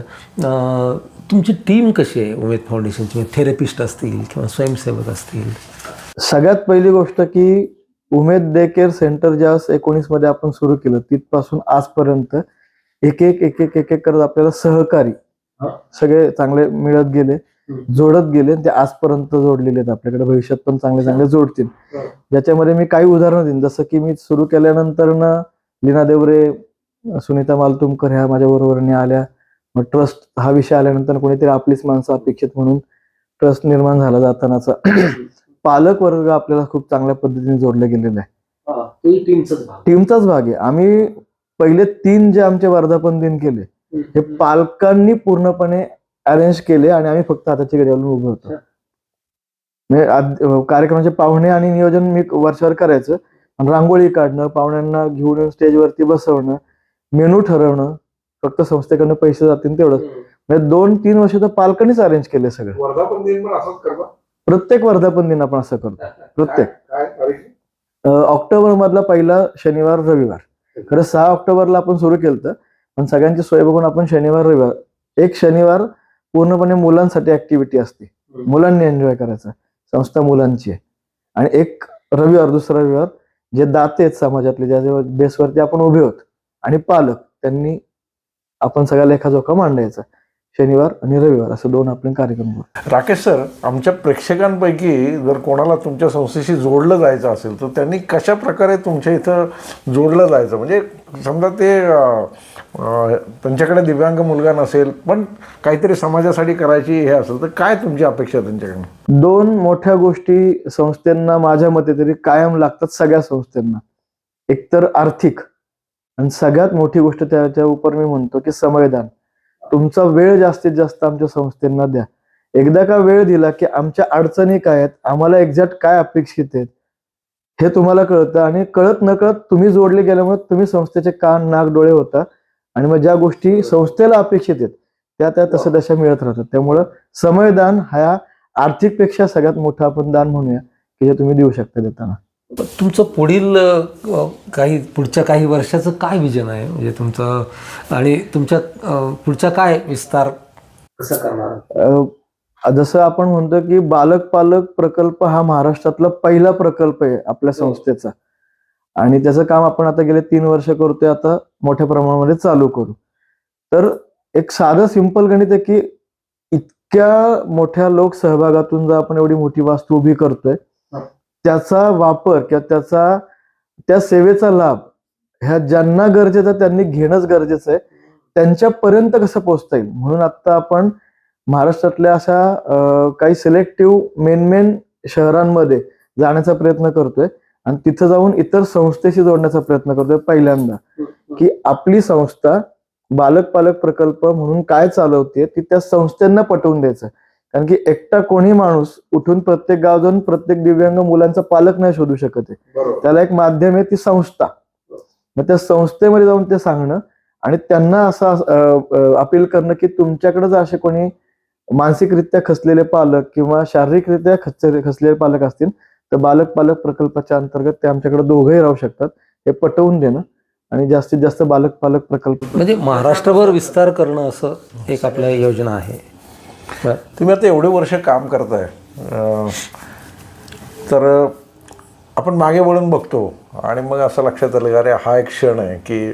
तुमची टीम कशी आहे उमेद फाउंडेशनची? थेरपिस्ट असतील किंवा स्वयंसेवक असतील? सगळ्यात पहिली गोष्ट की उमेद डे केअर सेंटर ज्या 19 मध्ये आपण सुरू केलं, तिथपासून आजपर्यंत एक एक करत आपल्याला सहकारी सगळे चांगले मिळत गेले, जोडत गेले, ते आजपर्यंत जोडलेले आहेत आपल्याकडे, भविष्यात पण चांगले चांगले जोडतील. ज्याच्यामध्ये मी काही उदाहरणं देईन, जसं की मी सुरू केल्यानंतर ना लीना देवरे, सुनीता मालतुमकर ह्या माझ्या बरोबरने आल्या. मग ट्रस्ट हा विषय आल्यानंतर कोणीतरी आपलीच माणसं अपेक्षित म्हणून ट्रस्ट निर्माण झाला जातानाचा. पालक वर्ग आपल्याला खूप चांगल्या पद्धतीने जोडले गेलेला आहे, टीमचाच भाग आहे. आम्ही पहिले 3 जे आमचे वर्धापन दिन केले, हे पालकांनी पूर्णपणे अरेंज केले आणि आम्ही फक्त हाताची घडी घालून उभं होतो. म्हणजे कार्यक्रमाचे पाहुणे आणि नियोजन मी वर्षावर करायचं, रांगोळी काढणं, पाहुण्यांना घेऊन येऊन स्टेजवरती बसवणं, मेनू ठरवणं, फक्त संस्थेकडनं पैसे जातील तेवढं. म्हणजे 2-3 वर्ष तर पालकांनीच अरेंज केले सगळं. वर्धापन दिन पण असंच करता? प्रत्येक वर्धापन दिन आपण असं करतो, प्रत्येक. ऑक्टोबर मधला पहिला शनिवार रविवार. खरं 6 ऑक्टोबरला आपण सुरू केलं, पण सगळ्यांची सोय बघून आपण शनिवार रविवार एक शनिवार पूर्णपणे मुलांसाठी ऍक्टिव्हिटी असते, मुलांनी एन्जॉय करायचं, संस्था मुलांची आहे. आणि एक रविवार, दुसरा रविवार जे दाते आहेत समाजातले, ज्या बेसवरती आपण उभे आहोत आणि पालक, त्यांनी आपण सगळ्या लेखाजोखा मांडायचा. शनिवार आणि रविवार असं 2 आपले कार्यक्रम होते. राकेश सर, आमच्या प्रेक्षकांपैकी जर कोणाला तुमच्या संस्थेशी जोडलं जायचं असेल तर त्यांनी कशा प्रकारे तुमच्या इथं जोडलं जायचं? म्हणजे समजा ते त्यांच्याकडे दिव्यांग मुलगा नसेल पण काहीतरी समाजासाठी करायची हे असेल तर काय तुमची अपेक्षा त्यांच्याकडनं? 2 मोठ्या गोष्टी संस्थांना माझ्या मते तरी कायम लागतात सगळ्या संस्थांना. एकतर आर्थिक, आणि सगळ्यात मोठी गोष्ट त्याच्या उपर मी म्हणतो की समयदान. तुमचा वेळ जास्तीत जास्त आमच्या संस्थेंना द्या. एकदा का वेळ दिला की आमच्या अडचणी काय आहेत, आम्हाला एक्झॅक्ट काय अपेक्षित आहेत हे तुम्हाला कळतं, आणि कळत नकळत तुम्ही जोडले गेल्यामुळे तुम्ही संस्थेचे कान, नाक, डोळे होता, आणि मग ज्या गोष्टी संस्थेला अपेक्षित आहेत त्या तसं तशा मिळत राहतात. त्यामुळं समयदान हा आर्थिक पेक्षा सगळ्यात मोठं आपण दान म्हणूया की जे तुम्ही देऊ शकता देताना. तुमचं पुढील पुढच्या काही वर्षाचं काय विजन आहे, म्हणजे तुमचं, आणि तुमच्या पुढचा काय विस्तार कसा करणार? जसं आपण म्हणतो की बालक पालक प्रकल्प हा महाराष्ट्रातला पहिला प्रकल्प आहे आपल्या संस्थेचा, आणि त्याचं काम आपण आता गेले 3 वर्ष करतोय, आता मोठ्या प्रमाणामध्ये चालू करू. तर एक साधं सिंपल गणित आहे की इतक्या मोठ्या लोक सहभागातून जर आपण एवढी मोठी वास्तू उभी करतोय, त्याचा वापर किंवा त्या सेवेचा लाभ ह्या ज्यांना गरजेचं त्यांनी घेणंच गरजेचं आहे. त्यांच्यापर्यंत कसं पोहोचता येईल म्हणून आता आपण महाराष्ट्रातल्या अशा काही सिलेक्टिव्ह मेन शहरांमध्ये जाण्याचा प्रयत्न करतोय, आणि तिथं जाऊन इतर संस्थेशी जोडण्याचा प्रयत्न करतोय पहिल्यांदा, की आपली संस्था बालक पालक प्रकल्प म्हणून काय चालवते ती त्या संस्थांना पटवून द्यायचं. कारण की एकटा कोणी माणूस उठून प्रत्येक गाव जाऊन प्रत्येक दिव्यांग मुलांचा पालक नाही शोधू शकत आहे. त्याला एक माध्यम आहे ती संस्था. मग त्या संस्थेमध्ये जाऊन ते सांगणं आणि त्यांना असं अपील करणं की तुमच्याकडे जर असे कोणी मानसिकरित्या खचलेले पालक किंवा शारीरिकरित्या खचलेले पालक असतील तर बालक पालक प्रकल्पाच्या अंतर्गत ते आमच्याकडे दोघंही राहू शकतात, हे पटवून देणं आणि जास्तीत जास्त बालक पालक प्रकल्प म्हणजे महाराष्ट्रभर विस्तार करणं असं एक आपल्या योजना आहे. तुम्ही आता एवढे वर्ष काम करताय, तर आपण मागे वळून बघतो आणि मग असं लक्षात आलं की अरे हा एक क्षण आहे की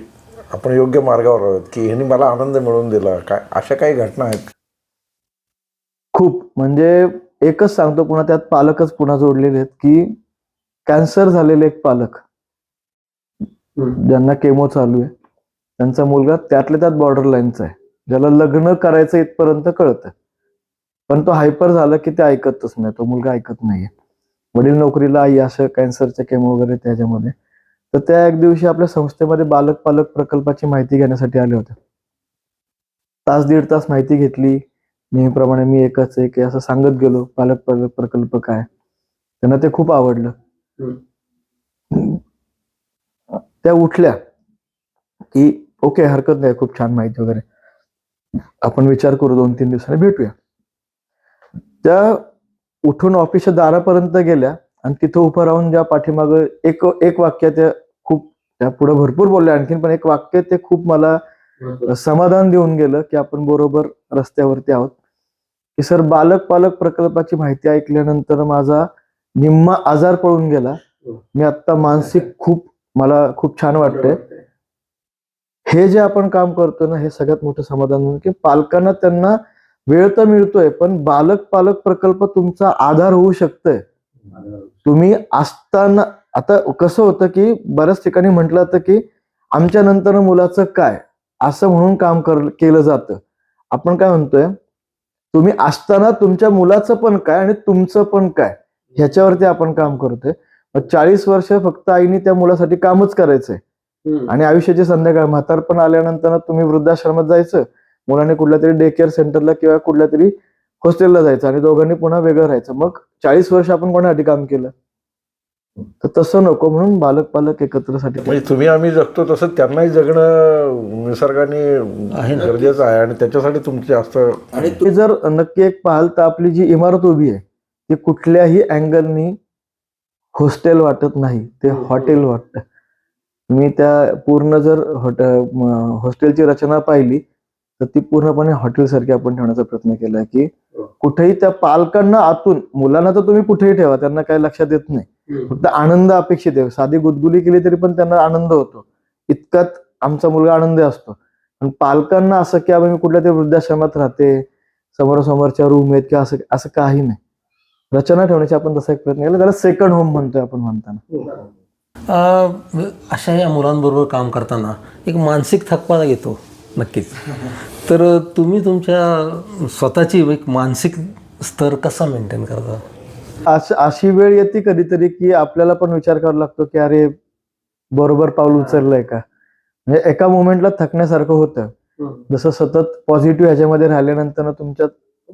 आपण योग्य मार्गावर आहोत, की ह्यांनी मला आनंद मिळवून दिला. काय अशा काही घटना आहेत? खूप, म्हणजे एकच सांगतो, पुन्हा त्यात पालकच पुन्हा जोडलेले आहेत की कॅन्सर झालेले एक पालक ज्यांना केमो चालू आहे, त्यांचा मुलगा त्यातल्या त्यात बॉर्डर लाईनचा आहे, ज्याला लग्न करायचं इथपर्यंत कळतं, पण तो हायपर झाला की ते ऐकतच नाही, तो मुलगा ऐकत नाहीये. वडील नोकरीला, आई असं कॅन्सरच्या केमो वगैरे त्याच्यामध्ये. तर त्या एक दिवशी आपल्या संस्थेमध्ये बालक पालक प्रकल्पाची माहिती घेण्यासाठी आले होते. 1-1.5 तास माहिती घेतली. नेहमीप्रमाणे मी एकच एक असं सांगत गेलो पालक पालक प्रकल्प काय. त्यांना ते खूप आवडलं. त्या उठल्या की ओके, हरकत नाही, खूप छान माहिती वगैरे, आपण विचार करू, 2-3 दिवसांनी भेटूया. त्या उठून ऑफिसच्या दारापर्यंत गेल्या आणि तिथं उभं राहून ज्या पाठीमाग एक वाक्य त्या खूप, त्या पुढे भरपूर बोलल्या आणखीन, पण एक वाक्य ते खूप मला समाधान देऊन गेलं की आपण बरोबर रस्त्यावरती आहोत. की सर, बालक पालक प्रकल्पाची माहिती ऐकल्यानंतर माझा निम्मा आजार पळून गेला. मी आता मानसिक मला खूप छान वाटतंय. हे जे आपण काम करतो ना, हे सगळ्यात मोठं समाधान म्हणून की पालकांना त्यांना वेळ तर मिळतोय, पण बालक पालक प्रकल्प तुमचा आधार होऊ शकतोय. तुम्ही असताना, आता कसं होतं की बऱ्याच ठिकाणी म्हटलं जातं की आमच्या नंतर मुलाचं काय, असं म्हणून काम केलं जातं. आपण काय म्हणतोय, तुम्ही असताना तुमच्या मुलाचं पण काय आणि तुमचं पण काय, ह्याच्यावरती आपण काम करतोय. 40 वर्ष फक्त आईने त्या मुलासाठी कामच करायचंय, आणि आयुष्याची संध्याकाळ म्हातारपण आल्यानंतर तुम्ही वृद्धाश्रमात जायचं, मुलाने कुठल्या तरी डे केअर सेंटरला किंवा कुठल्या तरी हॉस्टेलला जायचं, आणि दोघांनी पुन्हा वेगळं राहायचं. मग 40 वर्ष आपण कोणासाठी काम केलं? तर तसं नको, म्हणून बालक पालक एकत्रसाठी. म्हणजे तुम्ही आम्ही जगतो तसं त्यांनाही जगणं निसर्गाने गरजेचं आहे, आणि त्याच्यासाठी तुमची जास्त. आणि तुम्ही जर नक्की एक पाहाल तर आपली जी इमारत उभी आहे ती कुठल्याही अँगलनी हॉस्टेल वाटत नाही, ते हॉटेल वाटतं. मी त्या पूर्ण जर हॉस्टेलची रचना पाहिली तर ती पूर्णपणे हॉटेल सारखी आपण ठेवण्याचा प्रयत्न केलाय, की कुठेही त्या पालकांना आतून, मुलांना तर तुम्ही कुठेही ठेवा, त्यांना काही लक्षात येत नाही, फक्त आनंद अपेक्षित आहे. साधी गुदगुली केली तरी पण त्यांना आनंद होतो, इतकाच आमचा मुलगा आनंदी असतो. पण पालकांना असं की मी कुठल्या तरी वृद्धाश्रमात राहते, समोरासमोरच्या रूम आहेत किंवा असं असं काही नाही. रचना ठेवण्याची आपण तसा एक प्रयत्न केला, त्याला सेकंड होम म्हणतोय आपण म्हणताना. अशा या मुलांबरोबर काम करताना एक मानसिक थकवा येतो नक्कीच. तर तुम्ही तुमच्या स्वतःची एक मानसिक स्तर कसा मेंटेन करता? अशी वेळ येते कधीतरी की आपल्याला पण विचार करावा लागतो की अरे बरोबर पाऊल उचललंय का. म्हणजे एका मोमेंटला थकण्यासारखं होतं. जसं सतत पॉझिटिव्ह ह्याच्यामध्ये राहिल्यानंतर तुमच्यात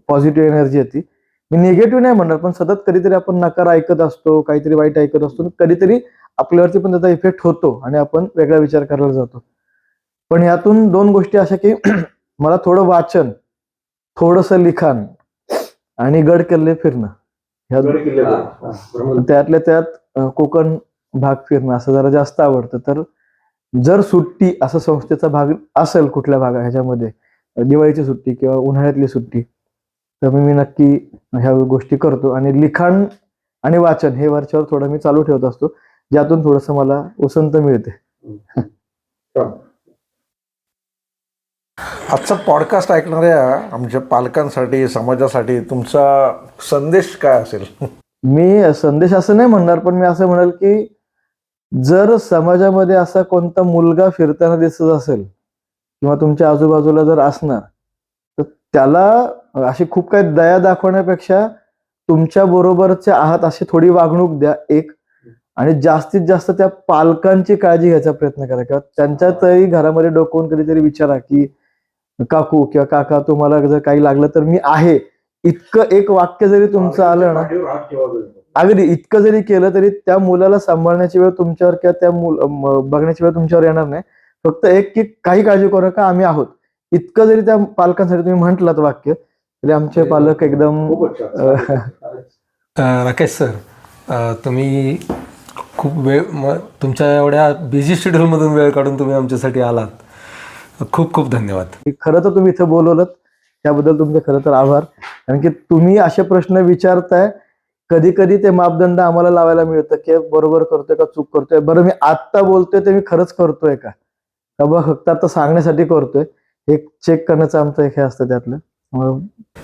पॉझिटिव्ह एनर्जी येते. मी निगेटिव्ह नाही म्हणणार, पण सतत कधीतरी आपण नकार ऐकत असतो, काहीतरी वाईट ऐकत असतो, कधीतरी आपल्यावरती पण त्याचा इफेक्ट होतो आणि आपण वेगळा विचार करायला जातो. पण यातून दोन गोष्टी अशा की मला थोडं वाचन, थोडंसं लिखाण आणि गड किल्ले फिरणं, त्यातल्या त्यात कोकण भाग फिरणं असं जरा जास्त आवडतं. तर जर सुट्टी असं संस्थेचा भाग असेल कुठल्या भागा ह्याच्यामध्ये, दिवाळीची सुट्टी किंवा उन्हाळ्यातली सुट्टी, तर मी नक्की ह्या गोष्टी करतो. आणि लिखाण आणि वाचन हे वरच्यावर थोडं मी चालू ठेवत असतो, ज्यातून थोडस मला उसंत मिळते. आजचा पॉडकास्ट ऐकणाऱ्या आमच्या पालकांसाठी, समाजासाठी तुमचा संदेश काय असेल? मी संदेश असं नाही म्हणणार, पण मी असं म्हणेल की जर समाजामध्ये असा कोणता मुलगा फिरताना दिसत असेल किंवा तुमच्या आजूबाजूला जर असणार, तर त्याला अशी खूप काही दया दाखवण्यापेक्षा तुमच्या बरोबरचे आहात अशी थोडी वागणूक द्या एक. आणि जास्तीत जास्त त्या पालकांची काळजी घ्यायचा प्रयत्न करा, किंवा त्यांच्यातही घरामध्ये डोकवून कधीतरी विचारा की काकू किंवा काका तुम्हाला जर काही लागलं तर मी आहे. इतकं एक वाक्य जरी तुमचं आलं ना, अगदी इतकं जरी केलं तरी त्या मुलाला सांभाळण्याची वेळ तुमच्यावर किंवा त्या बघण्याची वेळ तुमच्यावर येणार नाही. फक्त एक की काही काळजी करू नका, आम्ही आहोत, इतकं जरी त्या पालकांसाठी तुम्ही म्हटलात वाक्य, तरी आमचे पालक एकदम. राकेश सर, तुम्ही खूप वेळ तुमच्या एवढ्या बिझी शेड्यूलमधून वेळ काढून तुम्ही आमच्यासाठी आलात. खूप खूप धन्यवाद. खरं तर तुम्ही इथं बोलवलं त्याबद्दल तुमचे खरं तर आभार. कारण की तुम्ही असे प्रश्न विचारताय, कधी कधी ते मापदंड आम्हाला लावायला मिळतं की बरोबर करतोय का चूक करतोय. बरं मी आत्ता बोलतोय ते मी खरंच करतोय का बा फक्त आता सांगण्यासाठी करतोय, हे चेक करण्याचं आमचं एक हे असतं त्यातलं.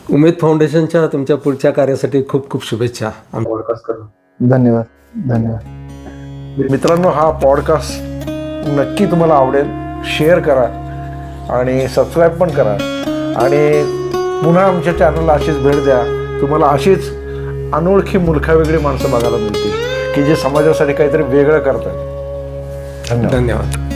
उमेद फाउंडेशनच्या तुमच्या पुढच्या कार्यासाठी खूप खूप शुभेच्छा. धन्यवाद. धन्यवाद मित्रांनो, हा पॉडकास्ट नक्की तुम्हाला आवडेल. शेअर करा आणि सबस्क्राईब पण करा. आणि पुन्हा आमच्या चॅनलला अशीच भेट द्या. तुम्हाला अशीच अनोळखी मूर्खावेगळी माणसं बघायला मिळतील की जे समाजासाठी काहीतरी वेगळं करतात. धन्यवाद.